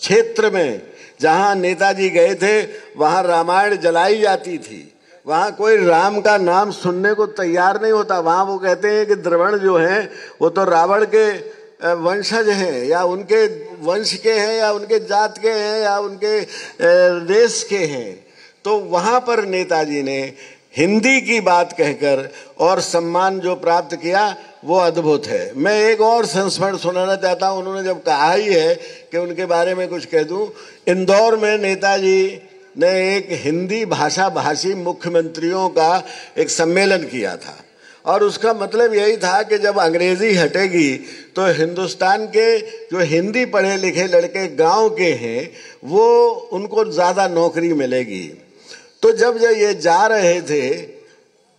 क्षेत्र में जहाँ नेताजी गए थे वहाँ रामायण जलाई जाती थी। वहाँ कोई राम का नाम सुनने को तैयार नहीं होता। वहाँ वो कहते हैं कि द्रविड़ जो हैं वो तो रावण के वंशज हैं, या उनके वंश के हैं, या उनके जात के हैं, या उनके देश के हैं। तो वहाँ पर नेताजी ने हिंदी की बात कहकर और सम्मान जो प्राप्त किया वो अद्भुत है। मैं एक और संस्मरण सुनाना चाहता हूँ। उन्होंने जब कहा ही है कि उनके बारे में कुछ कह दूँ, इंदौर में नेताजी ने एक हिंदी भाषा भाषी मुख्यमंत्रियों का एक सम्मेलन किया था और उसका मतलब यही था कि जब अंग्रेजी हटेगी तो हिंदुस्तान के जो हिंदी पढ़े लिखे लड़के गांव के हैं वो उनको ज़्यादा नौकरी मिलेगी। तो जब ये जा रहे थे,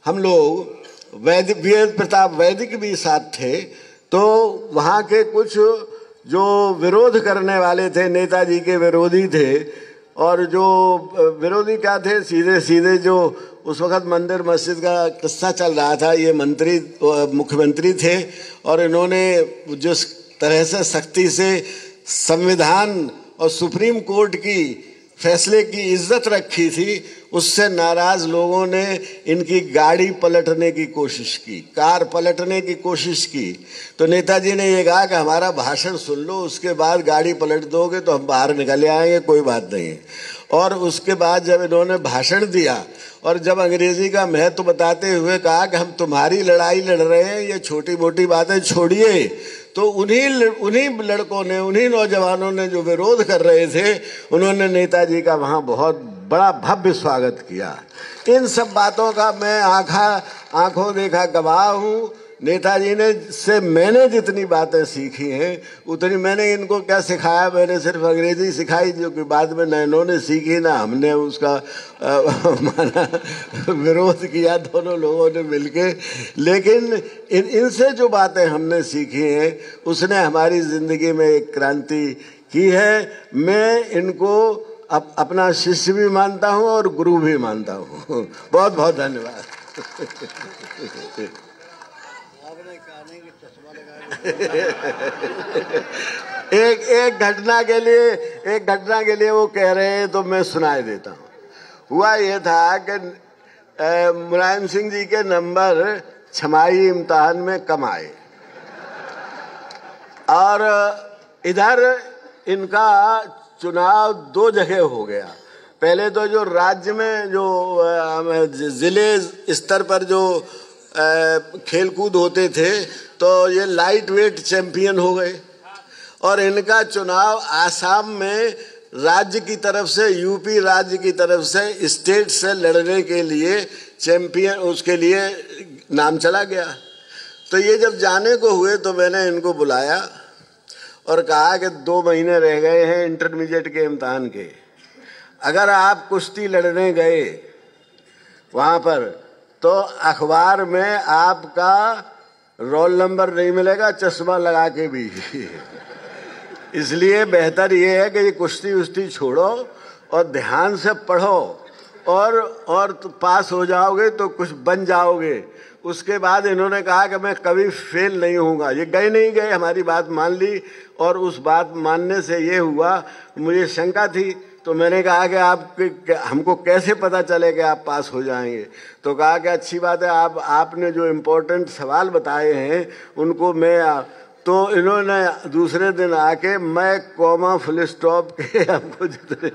हम लोग वेद प्रताप वैदिक भी साथ थे, तो वहाँ के कुछ जो विरोध करने वाले थे, नेताजी के विरोधी थे, और जो विरोधी क्या थे, सीधे सीधे जो उस वक़्त मंदिर मस्जिद का किस्सा चल रहा था, ये मुख्यमंत्री थे और इन्होंने जिस तरह से सख्ती से संविधान और सुप्रीम कोर्ट की फैसले की इज्जत रखी थी, उससे नाराज लोगों ने इनकी गाड़ी पलटने की कोशिश की, कार पलटने की कोशिश की। तो नेताजी ने ये कहा कि हमारा भाषण सुन लो, उसके बाद गाड़ी पलट दोगे तो हम बाहर निकल आएंगे, कोई बात नहीं। और उसके बाद जब इन्होंने भाषण दिया और जब अंग्रेजी का महत्व बताते हुए कहा कि हम तुम्हारी लड़ाई लड़ रहे हैं, ये छोटी मोटी बातें छोड़िए, तो उन्हीं लड़कों ने, उन्हीं नौजवानों ने जो विरोध कर रहे थे, उन्होंने नेताजी का वहाँ बहुत बड़ा भव्य स्वागत किया। इन सब बातों का मैं आंखों देखा गवाह हूँ। नेताजी ने से मैंने जितनी बातें सीखी हैं उतनी मैंने इनको क्या सिखाया, मैंने सिर्फ अंग्रेजी सिखाई, जो कि बाद में न इन्होंने सीखी ना हमने उसका माना विरोध किया दोनों लोगों ने मिलके। लेकिन इनसे जो बातें हमने सीखी हैं उसने हमारी ज़िंदगी में एक क्रांति की है। मैं इनको अपना शिष्य भी मानता हूँ और गुरु भी मानता हूँ। बहुत बहुत धन्यवाद। एक घटना के लिए वो कह रहे हैं तो मैं सुनाई देता हूँ। हुआ ये था कि मुलायम सिंह जी के नंबर छमाही इम्तिहान में कम आए और इधर इनका चुनाव 2 जगह हो गया। पहले तो जो राज्य में जो जिले स्तर पर जो खेलकूद होते थे तो ये लाइट वेट चैंपियन हो गए, और इनका चुनाव आसाम में राज्य की तरफ से, यूपी राज्य की तरफ से स्टेट से लड़ने के लिए चैंपियन, उसके लिए नाम चला गया। तो ये जब जाने को हुए तो मैंने इनको बुलाया और कहा कि 2 महीने रह गए हैं इंटरमीडिएट के इम्तिहान के, अगर आप कुश्ती लड़ने गए वहाँ पर तो अखबार में आपका रोल नंबर नहीं मिलेगा, चश्मा लगा के भी। इसलिए बेहतर ये है कि ये कुश्ती उश्ती छोड़ो और ध्यान से पढ़ो, और तो पास हो जाओगे तो कुछ बन जाओगे। उसके बाद इन्होंने कहा कि मैं कभी फेल नहीं होऊंगा। ये गए नहीं गए, हमारी बात मान ली, और उस बात मानने से ये हुआ, मुझे शंका थी तो मैंने कहा कि हमको कैसे पता चले कि आप पास हो जाएंगे। तो कहा कि अच्छी बात है, आपने जो इम्पोर्टेंट सवाल बताए हैं उनको मैं, तो इन्होंने दूसरे दिन आके मैं कॉमा फुल स्टॉप के हमको जितने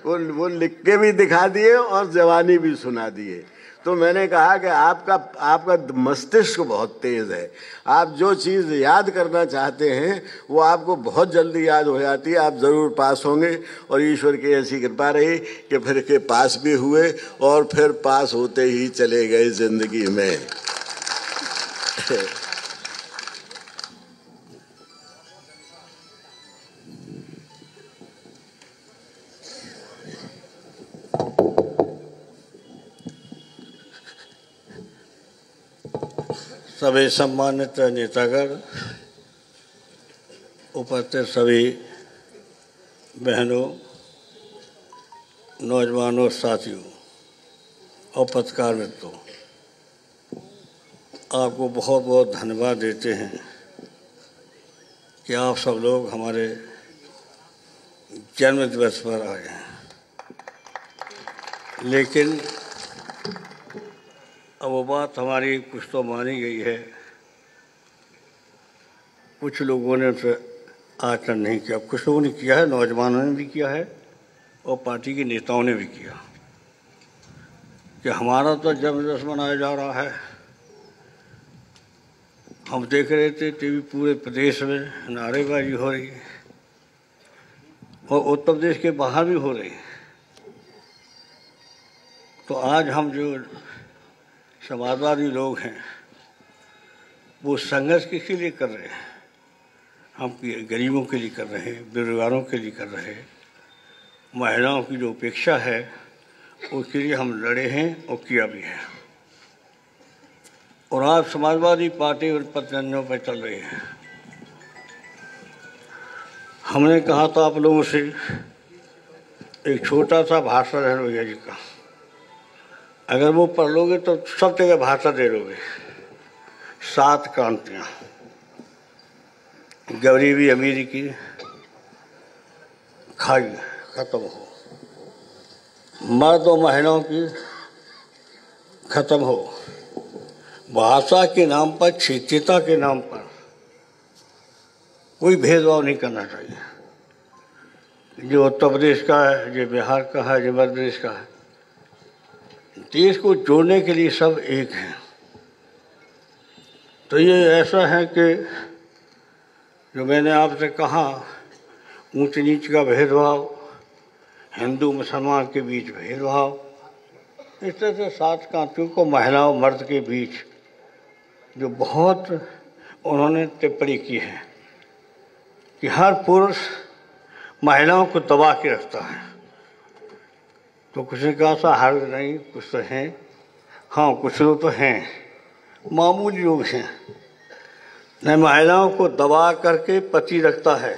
वो लिख के भी दिखा दिए और जवानी भी सुना दिए। तो मैंने कहा कि आपका मस्तिष्क बहुत तेज है, आप जो चीज़ याद करना चाहते हैं वो आपको बहुत जल्दी याद हो जाती है, आप ज़रूर पास होंगे। और ईश्वर की ऐसी कृपा रही कि फिर के पास भी हुए और फिर पास होते ही चले गए ज़िंदगी में। सभी सम्मानित नेतागण, उपस्थित सभी बहनों, नौजवानों, साथियों और पत्रकार मित्रों, आपको बहुत बहुत धन्यवाद देते हैं कि आप सब लोग हमारे जन्म दिवस पर आए हैं। लेकिन अब वो बात हमारी कुछ तो मानी गई है, कुछ लोगों ने उसे आचरण नहीं किया, कुछ लोगों ने किया है, नौजवानों ने भी किया है और पार्टी के नेताओं ने भी किया कि हमारा तो जन्मदिवस मनाया जा रहा है। हम देख रहे थे टीवी, पूरे प्रदेश में नारेबाजी हो रही है और उत्तर प्रदेश के बाहर भी हो रही है। तो आज हम जो समाजवादी लोग हैं वो संघर्ष किसके लिए कर रहे हैं? हम गरीबों के लिए कर रहे हैं, बेरोजगारों के लिए कर रहे हैं, महिलाओं की जो उपेक्षा है उसके लिए हम लड़े हैं और किया भी है। और आज समाजवादी पार्टी और पतंजों पर चल रही है। हमने कहा था आप लोगों से एक छोटा सा भाषण है भैया जी का, अगर वो पढ़ लोगे तो सब जगह भाषा दे लोगे। 7 क्रांतियाँ, गरीबी अमीरी की खाई खत्म हो, मर्द और महिलाओं की खत्म हो, भाषा के नाम पर, क्षेत्रीयता के नाम पर कोई भेदभाव नहीं करना चाहिए। जो उत्तर प्रदेश का है, जो बिहार का है, जो मध्य प्रदेश का है, देश को जोड़ने के लिए सब एक हैं। तो ये ऐसा है कि जो मैंने आपसे कहा, ऊंच नीच का भेदभाव, हिंदू मुसलमान के बीच भेदभाव, इस तरह से 7 क्रांतियों को महिला और मर्द के बीच जो बहुत उन्होंने टिप्पणी की है कि हर पुरुष महिलाओं को दबा के रखता है। तो कुछ ने कहा सा हर नहीं, कुछ तो हैं, हाँ कुछ लोग तो हैं, मामूली लोग हैं। न महिलाओं को दबा करके पति रखता है।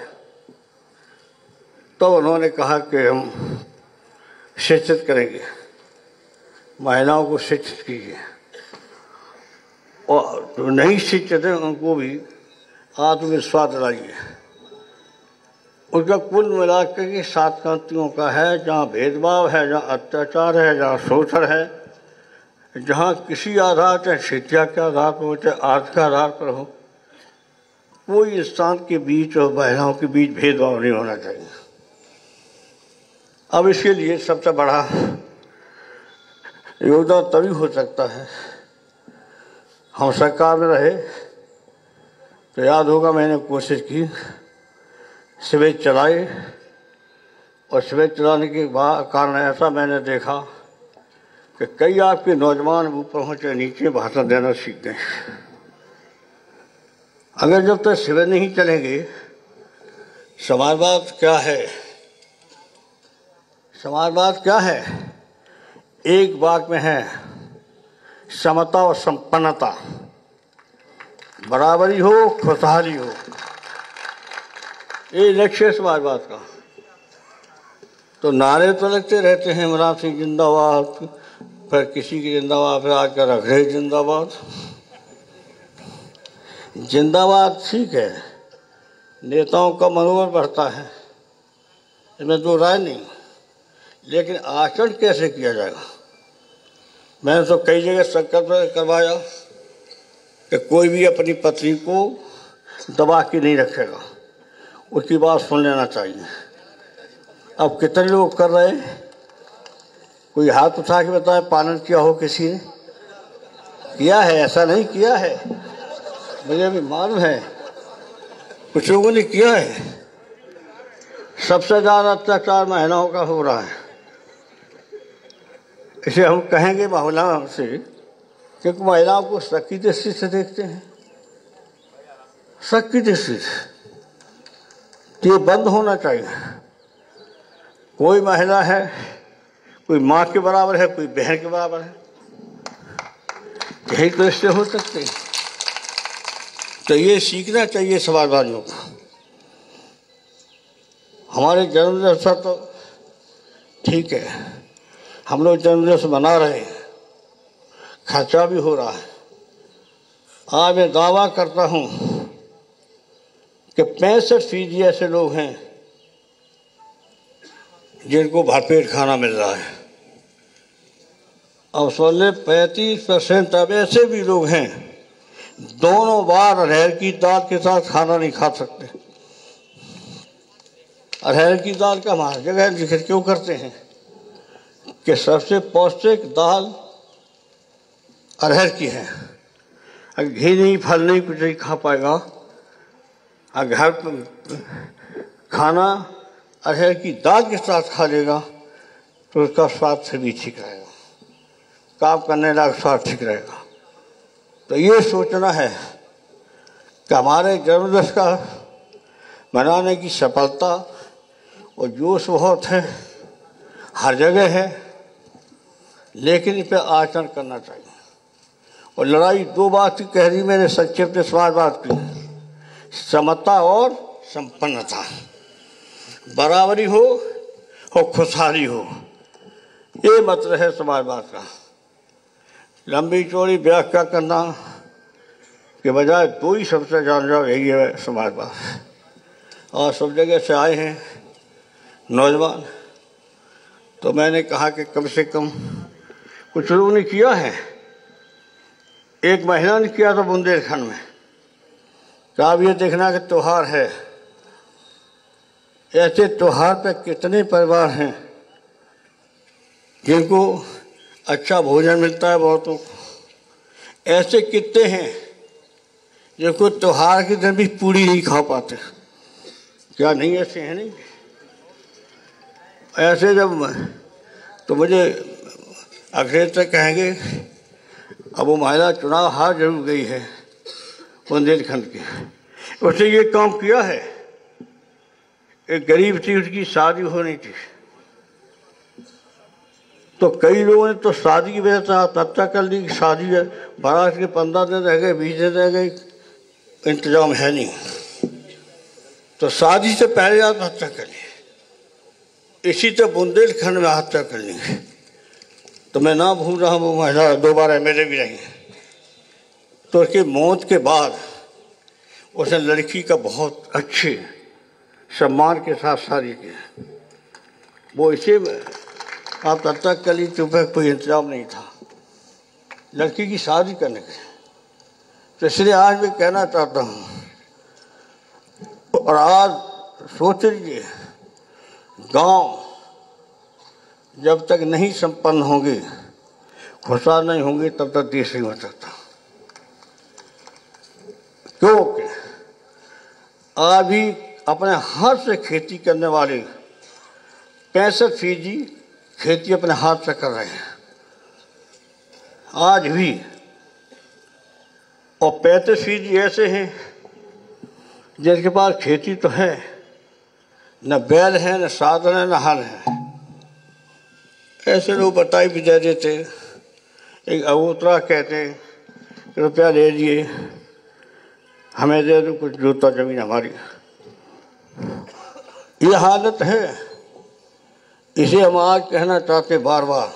तो उन्होंने कहा कि हम शिक्षित करेंगे, महिलाओं को शिक्षित कीजिए, और जो नहीं शिक्षित हैं उनको भी आत्मविश्वास दिलाइए। उनका कुल मिलाकर के 7 क्रांतियों का है, जहाँ भेदभाव है, जहाँ अत्याचार है, जहाँ शोषण है, जहाँ किसी आधार, चाहे शिक्षा के आधार पर हो, चाहे आर्थ के आधार पर हो, कोई इंसान के बीच और महिलाओं के बीच भेदभाव नहीं होना चाहिए। अब इसके लिए सबसे बड़ा योगदान तभी हो सकता है हम सरकार में रहे। तो याद होगा मैंने कोशिश की, शिविर चलाए, और शिविर चलाने के बाद कारण ऐसा मैंने देखा कि कई आपके नौजवान ऊपर हो चाहे नीचे भाषण देना सीख गए। अगर जब तक शिविर नहीं चलेंगे, समाजवाद क्या है? समाजवाद क्या है? एक वाक्य में है, समता और संपन्नता, बराबरी हो, खुशहाली हो, ये लक्ष्य है समाजवाद का। तो नारे तो लगते रहते हैं, इमरान सिंह जिंदाबाद, फिर किसी की जिंदाबाद, फिर आकर रघुरे जिंदाबाद। जिंदाबाद ठीक है, नेताओं का मनोबल बढ़ता है, इसमें दो राय नहीं, लेकिन आचरण कैसे किया जाएगा? मैंने तो कई जगह संकल्प करवाया कि कोई भी अपनी पत्नी को दबा के नहीं रखेगा, उसकी बात सुन लेना चाहिए। अब कितने लोग कर रहे हैं? कोई हाथ उठा के बताए पालन किया हो किसी ने? किया है? ऐसा नहीं किया है, मुझे भी मालूम है कुछ लोगों ने किया है। सबसे ज़्यादा अत्याचार महिलाओं का हो रहा है। इसे हम कहेंगे महिलाओं से, क्योंकि महिलाओं को शक की दृष्टि से देखते हैं, शक की दृष्टि से। तो ये बंद होना चाहिए। कोई महिला है, कोई माँ के बराबर है, कोई बहन के बराबर है, यही तो रिश्ते हो सकते हैं। तो ये सीखना चाहिए समाजवादियों को। हमारे जन्मदिवस पर तो ठीक है, हम लोग जन्मदिवस मना रहे हैं, खर्चा भी हो रहा है। आज मैं दावा करता हूँ कि 65% ऐसे लोग हैं जिनको भरपेट खाना मिल रहा है। अब सुन ले, 35% अब ऐसे भी लोग हैं दोनों बार अरहर की दाल के साथ खाना नहीं खा सकते। अरहर की दाल का हमारी जगह जिक्र क्यों करते हैं कि सबसे पौष्टिक दाल अरहर की है। अगर घी नहीं, फल नहीं, कुछ नहीं खा पाएगा, अगर घर पर खाना अरहर की दाल के साथ खा लेगा तो उसका स्वाद से भी ठीक रहेगा, काम करने का स्वाद ठीक रहेगा। तो ये सोचना है कि हमारे जन्मदिवस का मनाने की सफलता और जोश बहुत है, हर जगह है, लेकिन इस पर आचरण करना चाहिए। और लड़ाई दो बात की कह रही मैंने संक्षिप्त में समाजवाद की, समता और संपन्नता, बराबरी हो और खुशहाली हो, ये मतलब है समाजवाद का। लंबी चौड़ी व्याख्या करना के बजाय दो ही शब्द से जान जाओ, यही है समाजवाद। और सब जगह से आए हैं नौजवान, तो मैंने कहा कि कम से कम कुछ लोगों ने किया है। एक महिला ने किया था बुंदेलखंड में, कहा अब ये देखना कि त्योहार है, ऐसे त्योहार पे कितने परिवार हैं जिनको अच्छा भोजन मिलता है बहुतों को। ऐसे कितने हैं जो कोई त्योहार के दिन भी पूरी नहीं खा पाते? क्या नहीं ऐसे हैं? नहीं ऐसे जब तो मुझे अखिलेश से कहेंगे अब वो महिला चुनाव हार जरूर गई है बुंदेलखंड की, उसने ये काम किया है। एक गरीब थी, उसकी शादी होनी थी, तो कई लोगों ने तो शादी की वजह से आत्महत्या कर ली। शादी है, बारात के 15 दिन रह गए, 20 दिन रह गए, इंतजाम है नहीं, तो शादी से पहले आत्महत्या कर ली। इसी तरह बुंदेलखंड में आत्महत्या कर ली। तो मैं ना भूल रहा हूँ, वो महिला 2 बार MLA भी रही। तो उसकी मौत के बाद उसने लड़की का बहुत अच्छे सम्मान के साथ शादी की। वो इसे आत्महत्या कर ली, चुपे कोई इंतजाम नहीं था लड़की की शादी करने के। तो इसलिए आज मैं कहना चाहता हूँ, और आज सोच लीजिए, गांव जब तक नहीं संपन्न होंगे, खुशहाल नहीं होंगे, तब तक देश नहीं हो सकता। क्योंकि आज भी अपने हाथ से खेती करने वाले 65% खेती अपने हाथ से कर रहे हैं आज भी, और 35% ऐसे हैं जिनके पास खेती तो है, न बैल है, न साधन है, न हल है। ऐसे लोग बताई भी दे देते। एक अगोतरा कहते रुपया ले लिए, हमें दे दो कुछ जोता जमीन हमारी। ये हालत है। इसे हम आज कहना चाहते बार बार,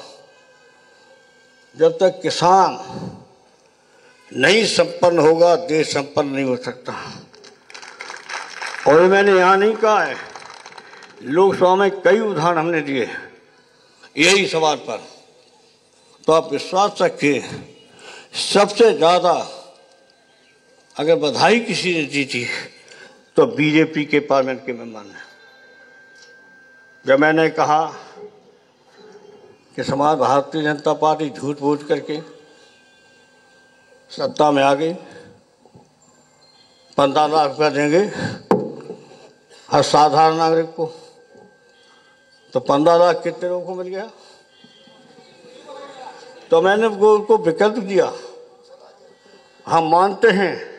जब तक किसान नहीं संपन्न होगा, देश संपन्न नहीं हो सकता। और मैंने यहाँ नहीं कहा है, लोकसभा में कई उदाहरण हमने दिए यही सवाल पर। तो आप विश्वास रखिए, सबसे ज़्यादा अगर बधाई किसी ने दी थी तो बीजेपी के पार्लियामेंट के मेंबर ने। जब मैंने कहा कि समाज भारतीय जनता पार्टी झूठ बोल करके सत्ता में आ गई, 15 लाख रुपया देंगे हर साधारण नागरिक को, तो 15 लाख कितने लोगों को मिल गया? तो मैंने उनको विकल्प दिया। हम मानते हैं,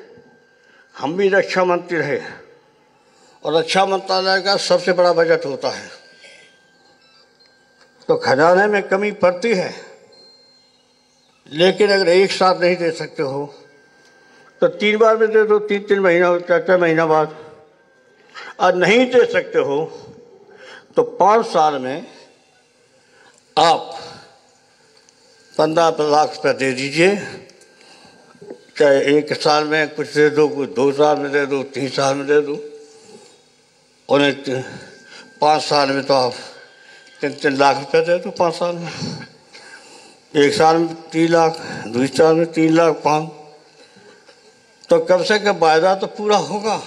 हम भी रक्षा मंत्री रहे, और रक्षा मंत्रालय का सबसे बड़ा बजट होता है, तो खजाने में कमी पड़ती है। लेकिन अगर एक साथ नहीं दे सकते हो तो 3 बार में दे दो, 3-3 महीना, 4-4 महीना बाद। और नहीं दे सकते हो तो 5 साल में आप 15 लाख रुपये दे दीजिए। चाहे 1 साल में कुछ दे दो, कुछ 2 साल में दे दो, 3 साल में दे दो, उन्हें 5 साल में तो आप 3-3 लाख रुपये दे दो 5 साल में। 1 साल में 3 लाख, 2 साल में 3 लाख 5, तो कम से कम वायदा तो पूरा होगा।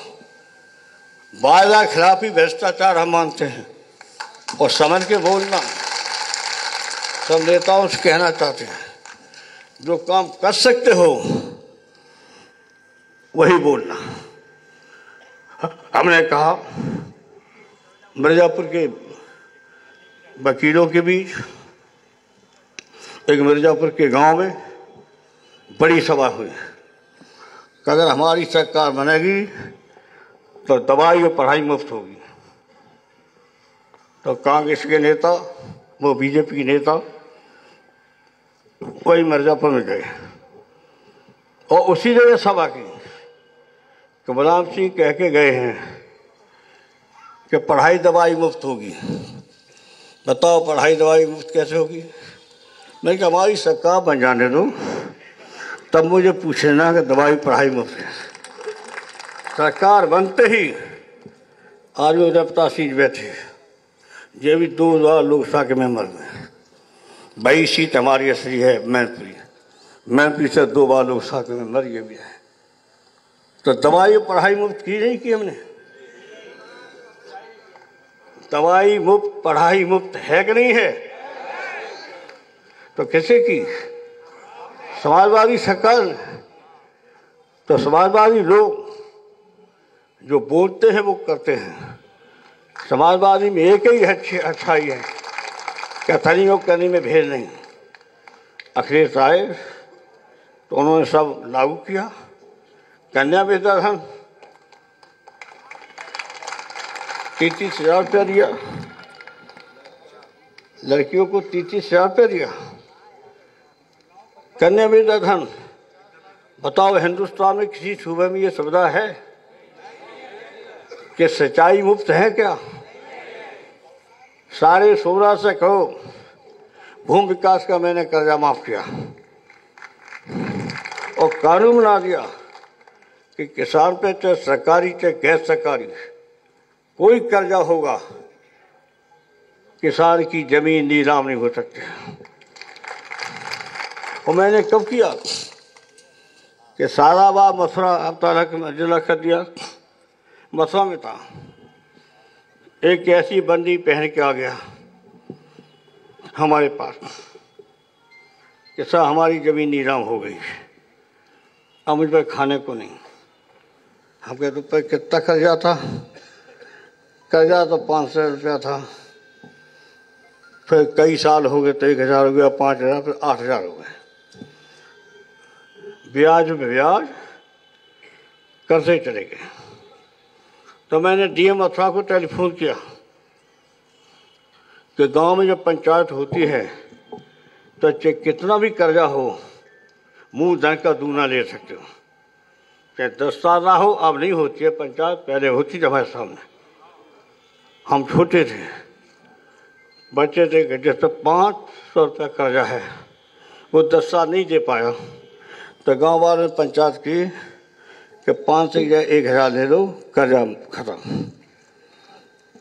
वायदा खिलाफी भ्रष्टाचार हम मानते हैं, और समझ के बोलना सब नेताओं से कहना चाहते हैं, जो काम कर सकते हो वही बोलना। हमने कहा मिर्जापुर के वकीलों के बीच एक मिर्जापुर के गांव में बड़ी सभा हुई कि अगर हमारी सरकार बनेगी तो दवाई और पढ़ाई मुफ्त होगी। तो कांग्रेस के नेता, वो बीजेपी के नेता वही मिर्जापुर में गए, और उसी जगह सभा की कि बलराम सिंह कह के गए हैं कि पढ़ाई दवाई मुफ्त होगी। बताओ पढ़ाई दवाई मुफ्त कैसे होगी? मैंने कहा हमारी सरकार बन जाने दो, तब मुझे पूछना कि दवाई पढ़ाई मुफ्त है। सरकार बनते ही आज वो उदयप्रताप सिंह बैठे, ये भी 2 बार लोकसभा के मेंबर में। 22 सीट हमारी असली है मैनपुरी, मैनपुरी से 2 बार लोकसभा के मेंबर ये भी है। तो दवाई पढ़ाई मुफ्त की नहीं की हमने? दवाई मुफ्त, पढ़ाई मुफ्त है कि नहीं है? तो किसे की? समाजवादी सरकार। तो समाजवादी लोग जो बोलते हैं वो करते हैं। समाजवादी में एक ही अच्छाई है कि अथनी और करनी में भेद नहीं। अखिलेश आए तो उन्होंने सब लागू किया। कन्या विद्याधन 33,000 रुपया दिया, लड़कियों को 33,000 रुपया दिया। कन्या विद्याधन, बताओ हिंदुस्तान में किसी सूबे में ये सुविधा है कि सिंचाई मुफ्त है क्या? 16.5 से कहो भूमि विकास का मैंने कर्जा माफ किया और कानून बना दिया कि किसान पे चाहे सरकारी चाहे गैर सरकारी कोई कर्जा होगा, किसान की जमीन नीलाम नहीं हो सकती। और मैंने कब किया कि साराबाद मथुरा अब तक जिला कर दिया। मथुरा में था, एक ऐसी बंदी पहन के आ गया हमारे पास कि सर हमारी जमीन नीलाम हो गई, अब मुझ पर खाने को नहीं। हम कहते पर कितना कर्जा था? कर्जा तो 500 रुपया था। फिर कई साल हो गए तो 1,000 हो गया, 5,000, फिर 8,000 हो गए। ब्याज में ब्याज करते चले गए। तो मैंने डीएम मथुरा को टेलीफोन किया कि गांव में जब पंचायत होती है तो चाहे कितना भी कर्जा हो मुंह धन का दूना ले सकते हो। चाहे 10 साल ना हो, अब नहीं होती है पंचायत, पहले होती थी हमारे सामने। हम छोटे थे, बच्चे थे कि जैसे 500 रुपया कर्जा है वो 10 साल नहीं दे पाया तो गांव वालों ने पंचायत की कि 500 की जगह 1,000 ले लो, कर्जा खत्म।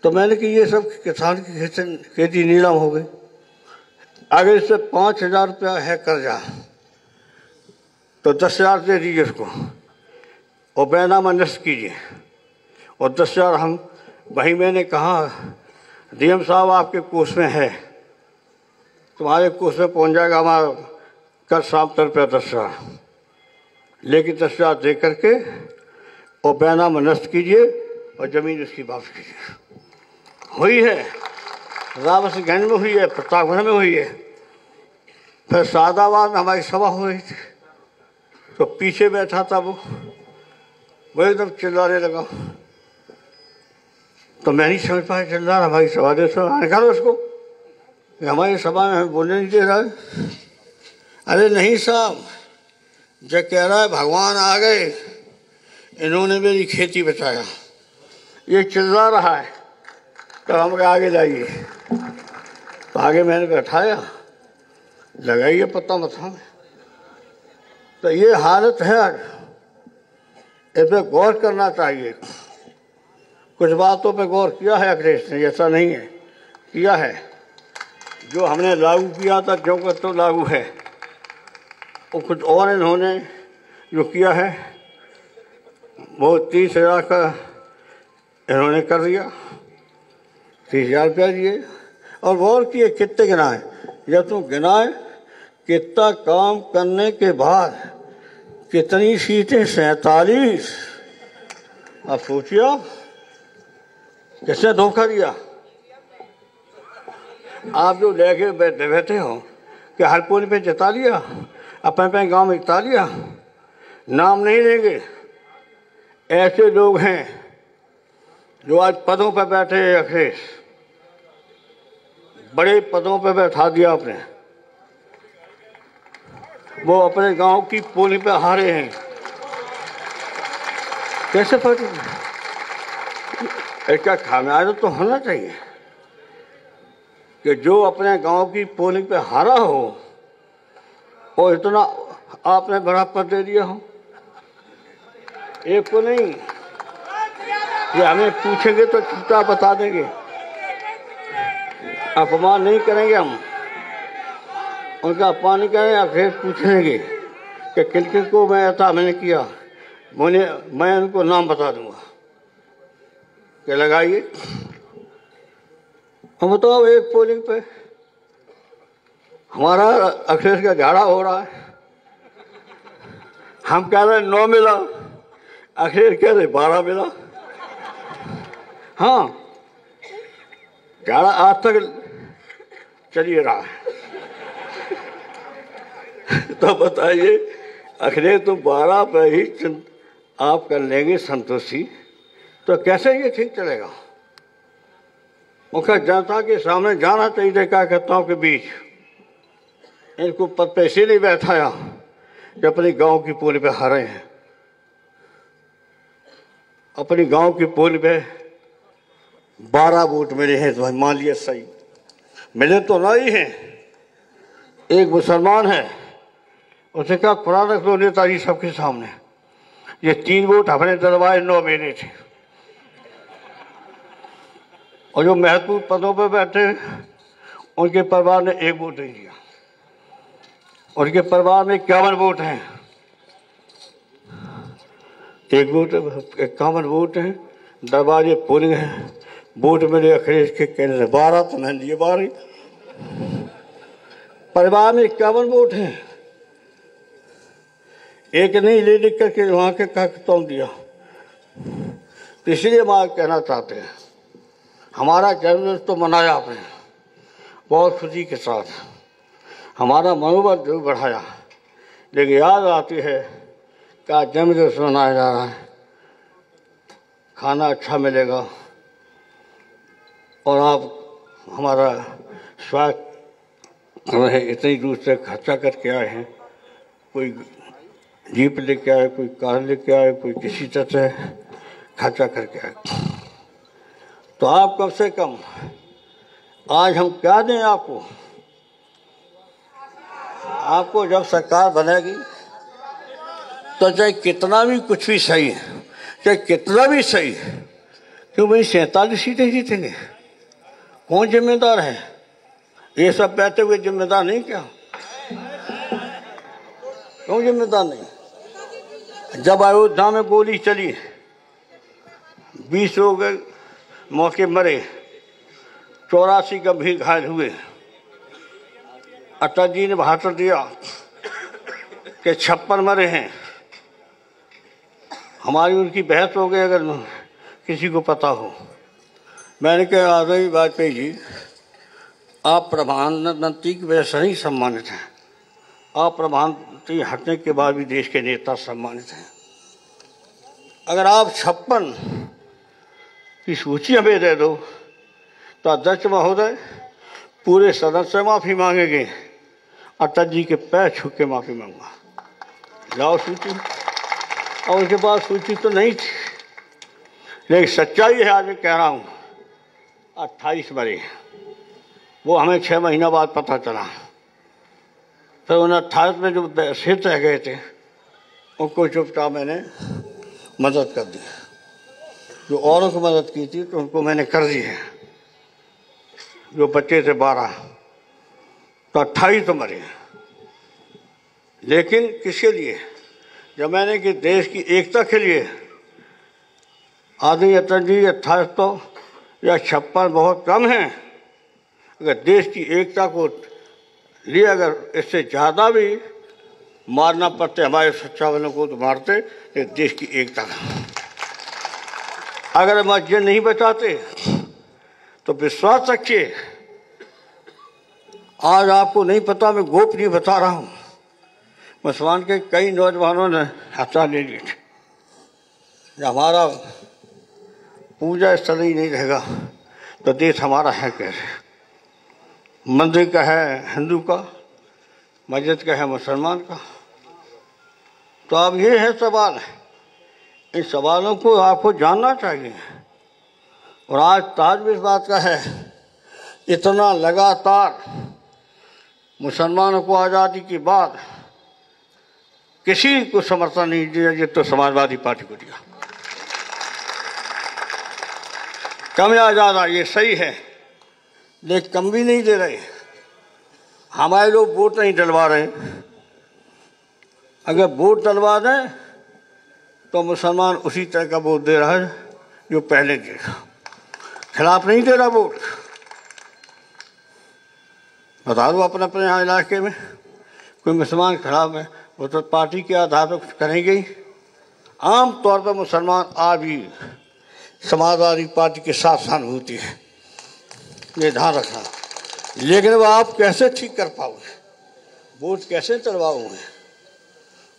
तो मैंने कि ये सब किसान की खेती नीलाम हो गई। अगर इससे 5,000 रुपया है कर्जा तो 10,000 दे दीजिए उसको और बैनामा नष्ट कीजिए और 10,000 हम वहीं। मैंने कहा डीएम साहब आपके कोष में है, तुम्हारे कोष में पहुंच जाएगा हमारा कल शाम तक रुपया 10,000, लेकिन 10,000 दे करके और बैनामा नष्ट कीजिए और जमीन उसकी वापस कीजिए। हुई है, रावतगंज में हुई है, प्रतापगढ़ में हुई है। फिर सादाबाद में हमारी सभा हो रही थी तो पीछे बैठा था वो एकदम चिल्लाने लगा। तो मैं नहीं समझ पाया, चिल्ला रहा हमारी सभा दे निकालो उसको, हमारी सभा में हमें बोलने नहीं दे रहा है। अरे नहीं साहब, जब कह रहा है भगवान आ गए, इन्होंने मेरी खेती बचाया, ये चिल्ला रहा है। तो हम आगे लाइए, तो आगे मैंने बैठाया, लगाइए पत्ता मथा में। तो ये हालत है, इस पर गौर करना चाहिए। कुछ बातों पे गौर किया है अखिलेश ने, ऐसा नहीं है, किया है। जो हमने लागू किया था जो का तो लागू है, और कुछ और इन्होंने जो किया है वो 30,000 का इन्होंने कर दिया, 30,000 रुपया दिए। और गौर किए कितने गिनाए, जब तुम गिनाए कितना काम करने के बाद कितनी सीटें, 47। अब सोचिए किसने धोखा दिया। आप जो लेके बैठे हो कि हर कोने पे जता लिया, अपने अपने गांव में जता लिया, नाम नहीं लेंगे। ऐसे लोग हैं जो आज पदों पर बैठे हैं। अखिलेश बड़े पदों पर बैठा दिया आपने, वो अपने गांव की पोलिंग पे हारे हैं। कैसे पता? इसका खामियाजा तो होना चाहिए कि जो अपने गांव की पोलिंग पे हारा हो और इतना आपने बड़ा पद दे दिया हो। एक को नहीं, ये हमें पूछेंगे तो चुपचाप बता देंगे, अपमान नहीं करेंगे हम, उनका अपमान नहीं करेंगे। अखिलेश पूछेंगे कि किन किन को मैं ऐसा मैंने किया, मैं उनको नाम बता दूंगा कि लगाइए। हम बताओ, एक पोलिंग पे हमारा अखिलेश का झाड़ा हो रहा है। हम कह रहे 9 मिला, अखिलेश कह रहे 12 मिला। हाँ, झाड़ा आज तक चलिए रहा है। तो बताइए अखिलेश तुम 12 पे ही आप कर लेंगे संतोषी, तो कैसे ये ठीक चलेगा? मुख्य जनता के सामने जाना चाहिए कार्यकर्ताओं के बीच। इनको पद पे इसीलिए बैठाया कि अपने गांव की पोल पे हारे हैं। अपनी गांव की पोल पे 12 वोट मिले हैं, तो मान लिया सही मिले तो नहीं है। एक मुसलमान है, उसे कहा कुरान रख लो नेताजी सबके सामने। ये 3 वोट अपने दरबार 9 महीने थे। और जो महत्वपूर्ण पदों पर बैठे उनके परिवार ने 1 वोट नहीं दिया। उनके परिवार में 51 वोट हैं। 1 वोट 51 वोट हैं। दरबार ये पोलिंग है, वोट मिले अखिलेश के कहने से 12, तो मैंने दिए 12। परिवार में 51 वोट हैं। एक नहीं ले लिख करके वहाँ के कार्यकर्ताओं दिया। तो इसलिए हम आज कहना चाहते हैं, हमारा जन्मदिन तो मनाया आपने बहुत खुशी के साथ, हमारा मनोबल जरूर बढ़ाया, लेकिन याद आती है कि आज जन्मदिवस मनाया जा रहा है, खाना अच्छा मिलेगा और आप हमारा स्वागत हमें इतनी दूर से खर्चा करके आए हैं। कोई जीप लेके आए, कोई कार लेके आए, कोई किसी तरह से खर्चा करके आए। तो आप कम से कम आज हम क्या दें आपको? आपको जब सरकार बनेगी तो चाहे कितना भी कुछ भी सही है, चाहे कितना भी सही है, क्यों भाई 47 सीटें जीतेंगे? कौन जिम्मेदार है? ये सब बैठे हुए जिम्मेदार नहीं क्या? क्यों जिम्मेदार नहीं? जब अयोध्या में गोली चली, 20 लोग मौके मरे, 84 गंभीर घायल हुए। अटल जी ने भाषण दिया कि 56 मरे हैं। हमारी उनकी बहस हो गई, अगर किसी को पता हो। मैंने कहा आदरणीय वाजपेयी जी, आप प्रधानमंत्री की वजह से नहीं सम्मानित हैं, आप प्रधानमंत्री हटने के बाद भी देश के नेता सम्मानित हैं। अगर आप 56 की सूची हमें दे दो तो अध्यक्ष महोदय पूरे सदन से माफ़ी मांगेंगे। अटल जी के पैर छू के माफ़ी मांगूंगा, लाओ सूची। और उनके पास सूची तो नहीं थी, लेकिन सच्चाई है, आज मैं कह रहा हूँ 28 मरे। वो हमें 6 महीना बाद पता चला। फिर उन 28 में जो सिर रह गए थे उनको चुपचाप मैंने मदद कर दी। जो औरों को मदद की थी तो उनको मैंने कर दी है। जो बच्चे थे 12, तो 28 तो मरे। लेकिन किसके लिए? जब मैंने कि देश की एकता के लिए आदरणीय अटल जी 28 तो या 56 बहुत कम हैं। अगर देश की एकता को लिए अगर इससे ज़्यादा भी मारना पड़ते हमारे सुरक्षा बलों को तो मारते, लेकिन देश की एकता अगर मस्जिद नहीं बचाते तो विश्वास रखिए, आज आपको नहीं पता, मैं गोपनीय बता रहा हूँ, मुसलमान के कई नौजवानों ने हथियार ले लिए थे। जब हमारा पूजा स्थल ही नहीं रहेगा तो देश हमारा है कैसे? मंदिर का है हिंदू का, मस्जिद का है मुसलमान का। तो अब ये है सवाल, इन सवालों को आपको जानना चाहिए। और आज ताज भी इस बात का है, इतना लगातार मुसलमानों को आज़ादी के बाद किसी को समर्थन नहीं दिया, ये तो समाजवादी पार्टी को दिया। कम या ज़्यादा ये सही है, लेकिन कम भी नहीं दे रहे। हमारे लोग वोट नहीं डलवा रहे। अगर वोट डलवा दें तो मुसलमान उसी तरह का वोट दे रहा है जो पहले दे रहा, खिलाफ नहीं दे रहा वोट। बता दो अपने अपने यहाँ इलाके में कोई मुसलमान खराब है, वो तो पार्टी के आधार पर कुछ करेंगे ही। आम तौर पर मुसलमान आज भी समाजवादी पार्टी के साथ सहानुभूति है, ये ध्यान रखना। लेकिन वो आप कैसे ठीक कर पाओगे, वोट कैसे चलवाओगे,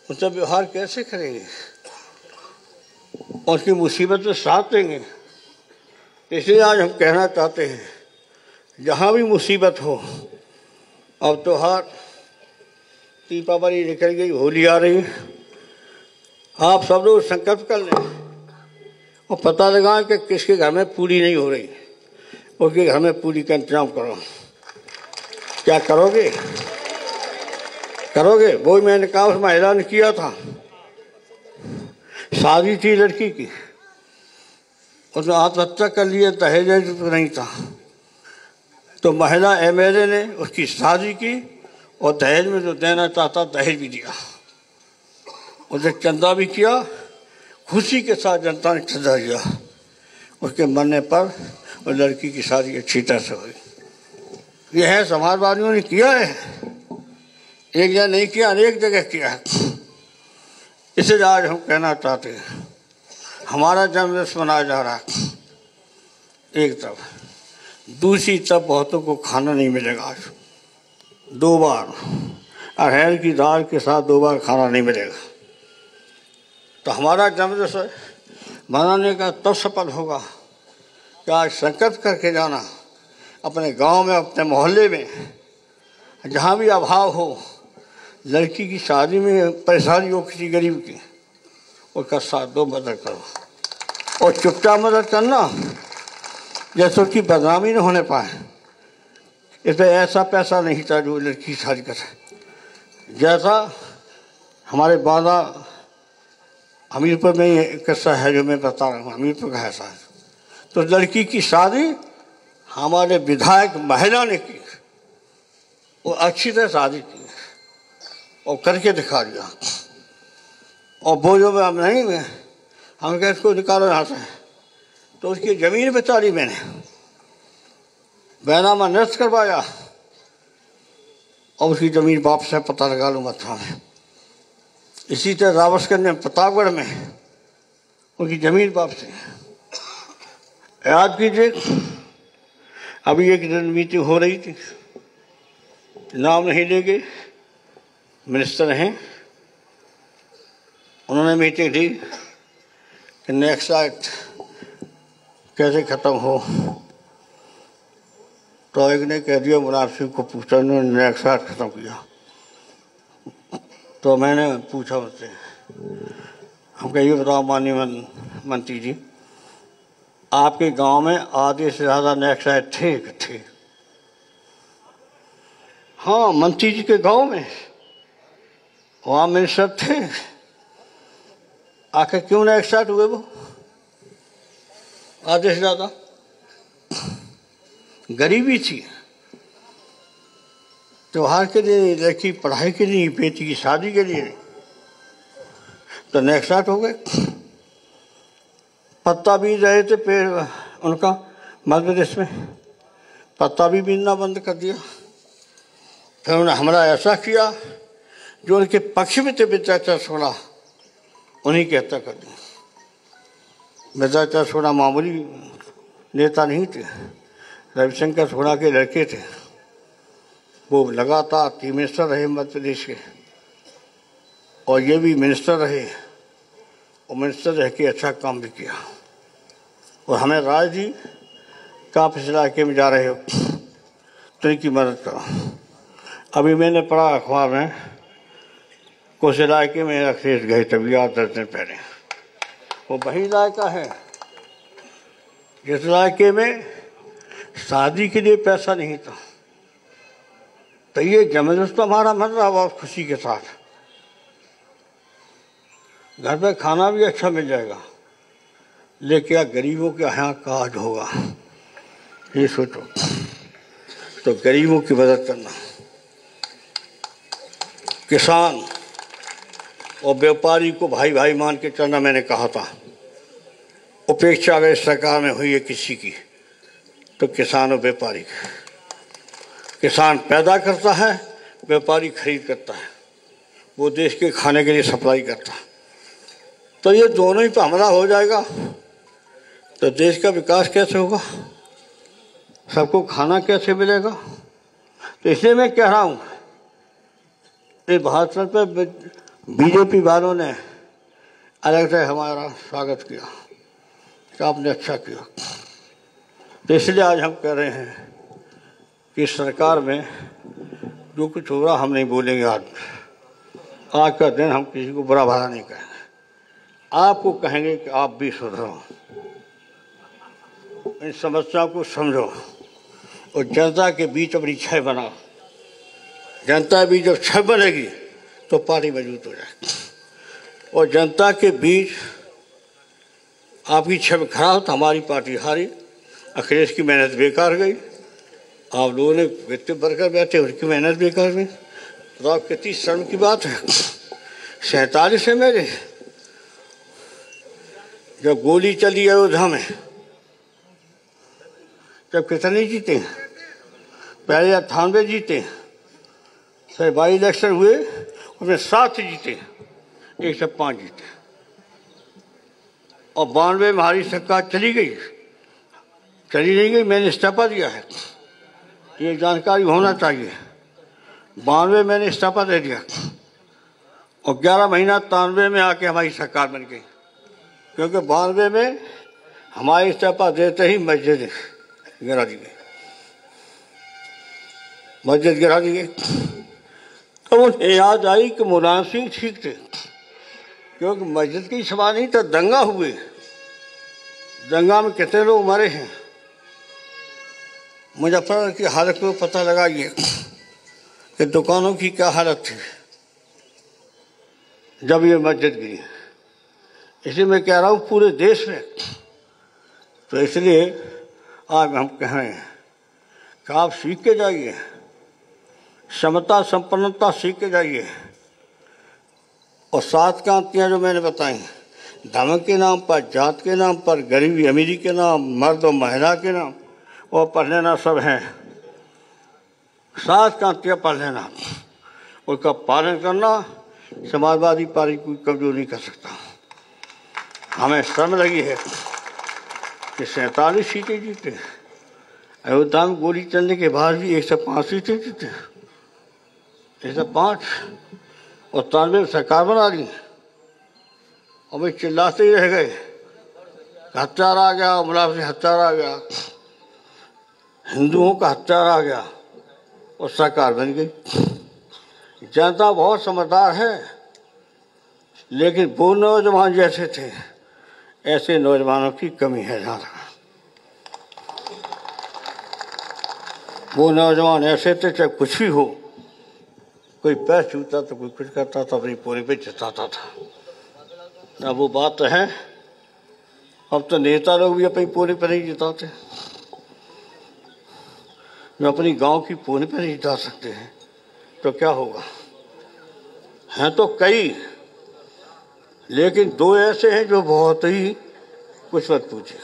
उनसे व्यवहार कैसे करेंगे, उनकी मुसीबत में साथ देंगे। इसलिए आज हम कहना चाहते हैं, जहाँ भी मुसीबत हो, अब त्योहार दीपावली निकल गई, होली आ रही है, आप सब लोग संकल्प कर लें और पता लगाएं कि किसके घर में पूरी नहीं हो रही, उसके घर में पूरी का इंतजाम करो। क्या करोगे? करोगे? वो मैंने कहा, उस महिला ने किया था, शादी थी लड़की की, उसने आत्महत्या कर लिया, दहेज तो नहीं था, तो महिला एमएलए ने उसकी शादी की और दहेज में जो देना चाहता दहेज भी दिया, उसे चंदा भी किया, खुशी के साथ जनता ने चंदा दिया। उसके मरने पर वो लड़की की शादी अच्छी तरह से हुई। यह है समाजवादियों ने किया है, एक जगह नहीं किया, अनेक जगह किया है। इसे आज हम कहना चाहते हैं, हमारा जन्मदिवस मनाया जा रहा है एक तरफ, दूसरी तरफ बहुतों को खाना नहीं मिलेगा। आज 2 बार अरहर की दाल के साथ 2 बार खाना नहीं मिलेगा। तो हमारा जन्मदिवस मनाने का तब सफल होगा कि आज संकल्प करके जाना, अपने गांव में, अपने मोहल्ले में, जहां भी अभाव हो, लड़की की शादी में परेशानी हो किसी गरीब की, उसका साथ दो, मदद करो। और चुपचाप मदद करना, जैसे उसकी बदनामी न होने पाए। इसमें ऐसा पैसा नहीं था जो लड़की की शादी करे। जैसा हमारे बांदा हमीरपुर में ये किस्सा है जो मैं बता रहा हूँ, हमीरपुर का ऐसा है। तो लड़की की शादी हमारे विधायक महिला ने की, वो अच्छी तरह शादी की और करके दिखा दिया। और बोझों में हम नहीं में हम कह इसको निकालो यहाँ से, तो उसकी ज़मीन बचा ली मैंने, बैनामा नष्ट करवाया और उसकी ज़मीन वापस से पता लगा लूँ मथुरा में। इसी तरह रावस्कर ने प्रतापगढ़ में उनकी ज़मीन वापसी। याद कीजिए, अभी एक दिन मीटिंग हो रही थी, नाम नहीं लेंगे, मिनिस्टर हैं, उन्होंने मीटिंग दी कि नेक्स्ट एक्ट कैसे ख़त्म हो। तो एक ने कह दिया, मुलायम सिंह को पूछा, उन्होंने नेक्स्ट एक्ट ख़त्म किया। तो मैंने पूछा उससे, हम कहिए बताओ माननीय मंत्री जी, आपके गांव में आधे से ज़्यादा नेक्स्ट एक्ट थे? हाँ, मंत्री जी के गांव में वहाँ मिनिस्टर थे। आखिर क्यों नेक्स्ट एक्ट हुए वो आधे से ज़्यादा? गरीबी थी, त्योहार के लिए, लड़की पढ़ाई के लिए, बेटी की शादी के लिए, तो नेक्स्ट एक्ट हो गए। पत्ता बीज रहे थे पेड़ उनका, मध्य प्रदेश में पत्ता भी बीजना बंद कर दिया। फिर उन्होंने हमला ऐसा किया, जो उनके पक्ष में थे विद्याचर सोड़ा, उन्हीं की हत्या कर दी। विद्याचर सोड़ा मामूली नेता नहीं थे, रविशंकर सोड़ा के लड़के थे। वो लगातार चीफ मिनिस्टर रहे मध्य प्रदेश के, और ये भी मिनिस्टर रहे, और मिनिस्टर रह के अच्छा काम भी किया। और हमें राज जी का इस इलाके में जा रहे हो तो इनकी मदद करो। अभी मैंने पढ़ा अखबार में, कुछ इलाके में अखिलेश गए तभी 10 दिन पहले, वो वही इलाका है जिस इलाके में शादी के लिए पैसा नहीं था। तो ये जन्मदिवस तो हमारा मन रहा बहुत खुशी के साथ, घर पे खाना भी अच्छा मिल जाएगा, लेकिन क्या गरीबों के यहाँ काज होगा, ये सोचो। तो गरीबों की मदद करना, किसान और व्यापारी को भाई भाई मान के चलना, मैंने कहा था। उपेक्षा अगर सरकार में हुई है किसी की, तो किसान और व्यापारी की। किसान पैदा करता है, व्यापारी खरीद करता है, वो देश के खाने के लिए सप्लाई करता है। तो ये दोनों ही पर हमला हो जाएगा तो देश का विकास कैसे होगा, सबको खाना कैसे मिलेगा। तो इसलिए मैं कह रहा हूँ, इस भाषण पर बीजेपी वालों ने अलग से हमारा स्वागत किया कि आपने अच्छा किया। तो इसलिए आज हम कह रहे हैं कि सरकार में जो कुछ हो रहा हम नहीं बोलेंगे। आज का दिन हम किसी को बुरा भला नहीं कहेंगे, आपको कहेंगे कि आप भी सुधरो, इन समस्याओं को समझो और जनता के बीच अपनी छह बनाओ। जनता भी जब छह बनेगी तो पार्टी मजबूत हो जाएगी। और जनता के बीच आपकी छह खड़ा हो तो हमारी पार्टी हारी, अखिलेश की मेहनत बेकार गई, आप लोगों ने वित्त भरकर बैठे, उनकी मेहनत बेकार गई। तो आप कितनी शर्म की बात है। 47 है मेरे, जब गोली चली अयोध्या में तब कितने जीते, पहले 98 जीते, फिर बाई इलेक्शन हुए उसमें 7 जीते, 105 जीते। और 92 में हमारी सरकार चली नहीं गई, मैंने इस्तीफा दिया है, ये जानकारी होना चाहिए। 92 मैंने इस्तीफा दे दिया और 11 महीना 93 में आके हमारी सरकार बन गई, क्योंकि 92 में हमारी इस्तीफा देते ही मस्जिद गिरा दी गई, मस्जिद गिरा दी गई। तो उन्हें याद आई कि मुलायम सिंह ठीक थे, क्योंकि मस्जिद की सभा नहीं तो दंगा हुए, दंगा में कितने लोग मरे हैं। मुजफ्फरनगर की हालत को पता लगाइए कि दुकानों की क्या हालत थी जब ये मस्जिद गिरी। इसलिए मैं कह रहा हूँ पूरे देश में, तो इसलिए आज हम कह रहे हैं कि आप सीख के जाइए, क्षमता संपन्नता सीख के जाइए। और 7 क्रांतियाँ जो मैंने बताई, धर्म के नाम पर, जात के नाम पर, गरीबी अमीरी के नाम, मर्द और महिला के नाम, और पढ़ लेना सब हैं। 7 क्रांतियाँ पढ़ लेना, उसका पालन करना, समाजवादी पार्टी कोई कमजोर नहीं कर सकता। हमें शर्म लगी है कि 47 सीटें जीते, अयोध्या में गोली चलने के बाद भी 105 सीटें जीते, 105, और 93 में सरकार बना ली। और भाई चिल्लाते ही रह गए, हत्यार आ गया, मुलायम सिंह हत्यार आ गया, हिंदुओं का हत्यार आ गया और सरकार बन गई। जनता बहुत समझदार है, लेकिन वो नौजवान जैसे थे ऐसे नौजवानों की कमी है ज़्यादा। वो नौजवान ऐसे थे, चाहे कुछ भी हो, कोई पैर छूता तो कोई कुछ करता था, अपनी पूरी पे जिताता था। अब वो बात तो है, अब तो नेता लोग भी अपनी पूरी पर नहीं जिताते, जो अपनी गांव की पूरी पर नहीं जिता सकते हैं, तो क्या होगा। हैं तो कई, लेकिन 2 ऐसे हैं जो बहुत ही कुछ मत पूछे।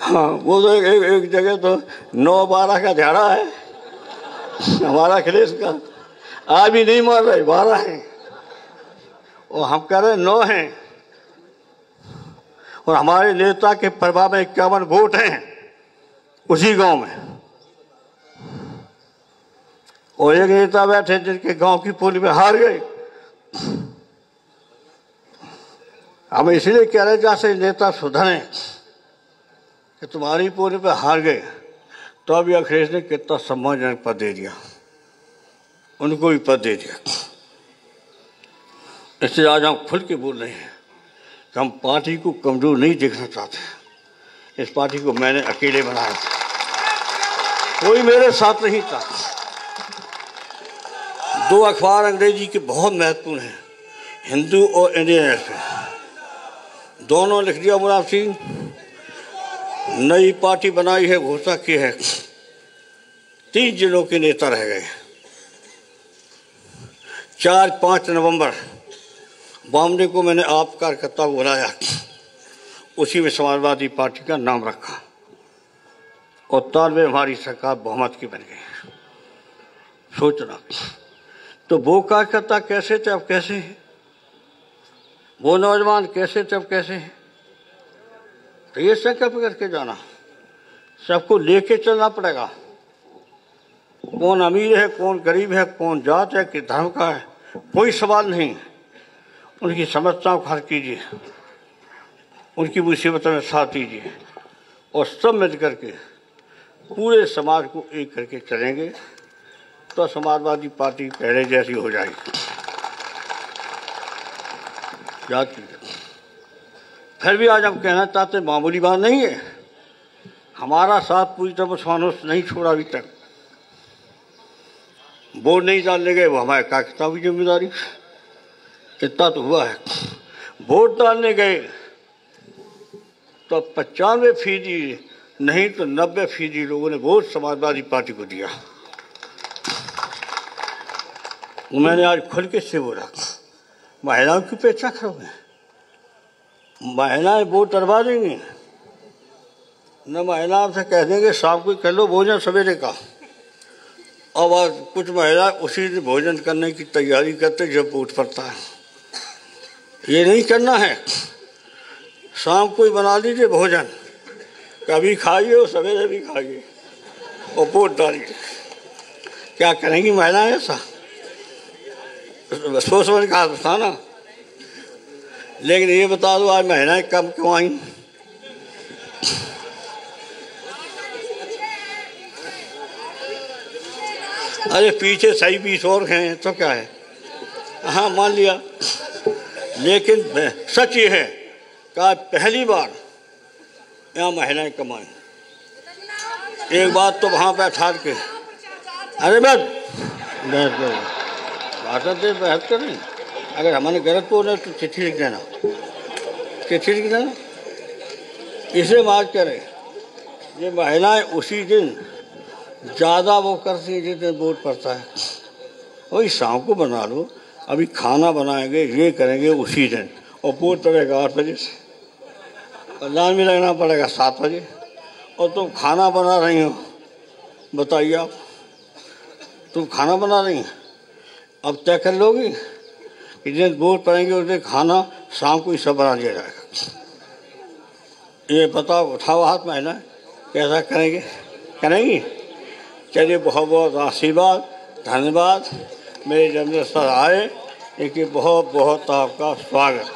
हाँ, वो तो एक जगह तो 9-12 का झाड़ा है हमारा अखिलेश का, आज भी नहीं मार रहे, 12 हैं, और हम कह रहे 9 हैं। और हमारे नेता के प्रभाव में 51 वोट हैं उसी गांव में, और एक नेता बैठे जिनके गांव की पोल में हार गए। हम इसलिए कह रहे जैसे नेता सुधरे कि तुम्हारी पोल पे हार गए, तो अभी अखिलेश ने कितना सम्मानजनक पद दे दिया, उनको भी पद दे दिया। इसलिए आज हम खुल के बोल रहे हैं कि हम पार्टी को कमजोर नहीं देखना चाहते। इस पार्टी को मैंने अकेले बनाया था, कोई मेरे साथ नहीं था। 2 अखबार अंग्रेजी के बहुत महत्वपूर्ण हैं, हिंदू और इंडियन एक्सप्रेस, दोनों लिख दिया मुलायम सिंह, नई पार्टी बनाई है, घोषणा की है, 3 जिलों के नेता रह गए। 4-5 नवंबर बॉम्बे को मैंने आप कार्यकर्ता को बुलाया, उसी में समाजवादी पार्टी का नाम रखा। और 93 हमारी सरकार बहुमत की बन गई। सोचना तो वो कार्यकर्ता कैसे थे अब कैसे हैं, वो नौजवान कैसे थे अब कैसे हैं। तो ये संकल्प करके जाना, सबको लेके चलना पड़ेगा। कौन अमीर है, कौन गरीब है, कौन जात है, किस धर्म का है, कोई सवाल नहीं। उनकी समस्याओं को हल कीजिए, उनकी मुसीबतों में साथ दीजिए और सब मिल करके पूरे समाज को एक करके चलेंगे तो समाजवादी पार्टी पहले जैसी हो जाएगी। याद कीजिए। फिर भी आज हम कहना चाहते हैं, मामूली बात नहीं है, हमारा साथ पूरी तरह मुसलमानों ने नहीं छोड़ा अभी तक। वोट नहीं डालने गए, वो हमारे कार्यकर्ताओं की जिम्मेदारी, इतना तो हुआ है। वोट डालने गए तो 95% नहीं तो 90% लोगों ने वोट समाजवादी पार्टी को दिया। मैंने आज खुल के से बोला, महिलाओं की उपेक्षा करोगे, महिलाएं वोट डलवा देंगी न, महिलाओं से कह देंगे शाम को कर लो भोजन सवेरे का। अब आज कुछ महिला उसी दिन भोजन करने की तैयारी करते जब वोट पड़ता है। ये नहीं करना है, शाम को ही बना लीजिए भोजन, कभी खाइए और सवेरे भी खाइए और वोट डालिए। क्या करेंगी महिलाएं ऐसा? सोच समझ कहा था ना। लेकिन ये बता दो आज महिलाएं कम क्यों आई? अरे पीछे सही 20 और हैं तो क्या है, हाँ मान लिया। लेकिन सच ये है कि पहली बार यहाँ महिलाएं कमाएं। एक बात तो वहाँ बैठा के, अरे बहस करें, अगर हमारे गलत बोल रहे तो चिट्ठी लिख देना, चिट्ठी लिख देना। इसे बात करें, ये महिलाएं उसी दिन ज़्यादा वो करती हैं जिस दिन वोट पड़ता है। वही शाम को बना लो, अभी खाना बनाएंगे ये करेंगे उसी दिन, और वोट पड़ेगा 8 बजे से, और लाइन में लगना पड़ेगा 7 बजे, और तुम खाना बना रही हो। बताइए आप, तुम खाना बना रही हैं, अब तय कर लोगी कि जिस वोट पड़ेंगे उस दिन खाना शाम को ही सब बना लिया जाएगा। ये बताओ, उठाओ हाथ महिला, कैसा करेंगे? करेंगी? चलिए बहुत बहुत आशीर्वाद, धन्यवाद। मेरे जन्मदिन पर आए, लेकिन बहुत बहुत आपका स्वागत।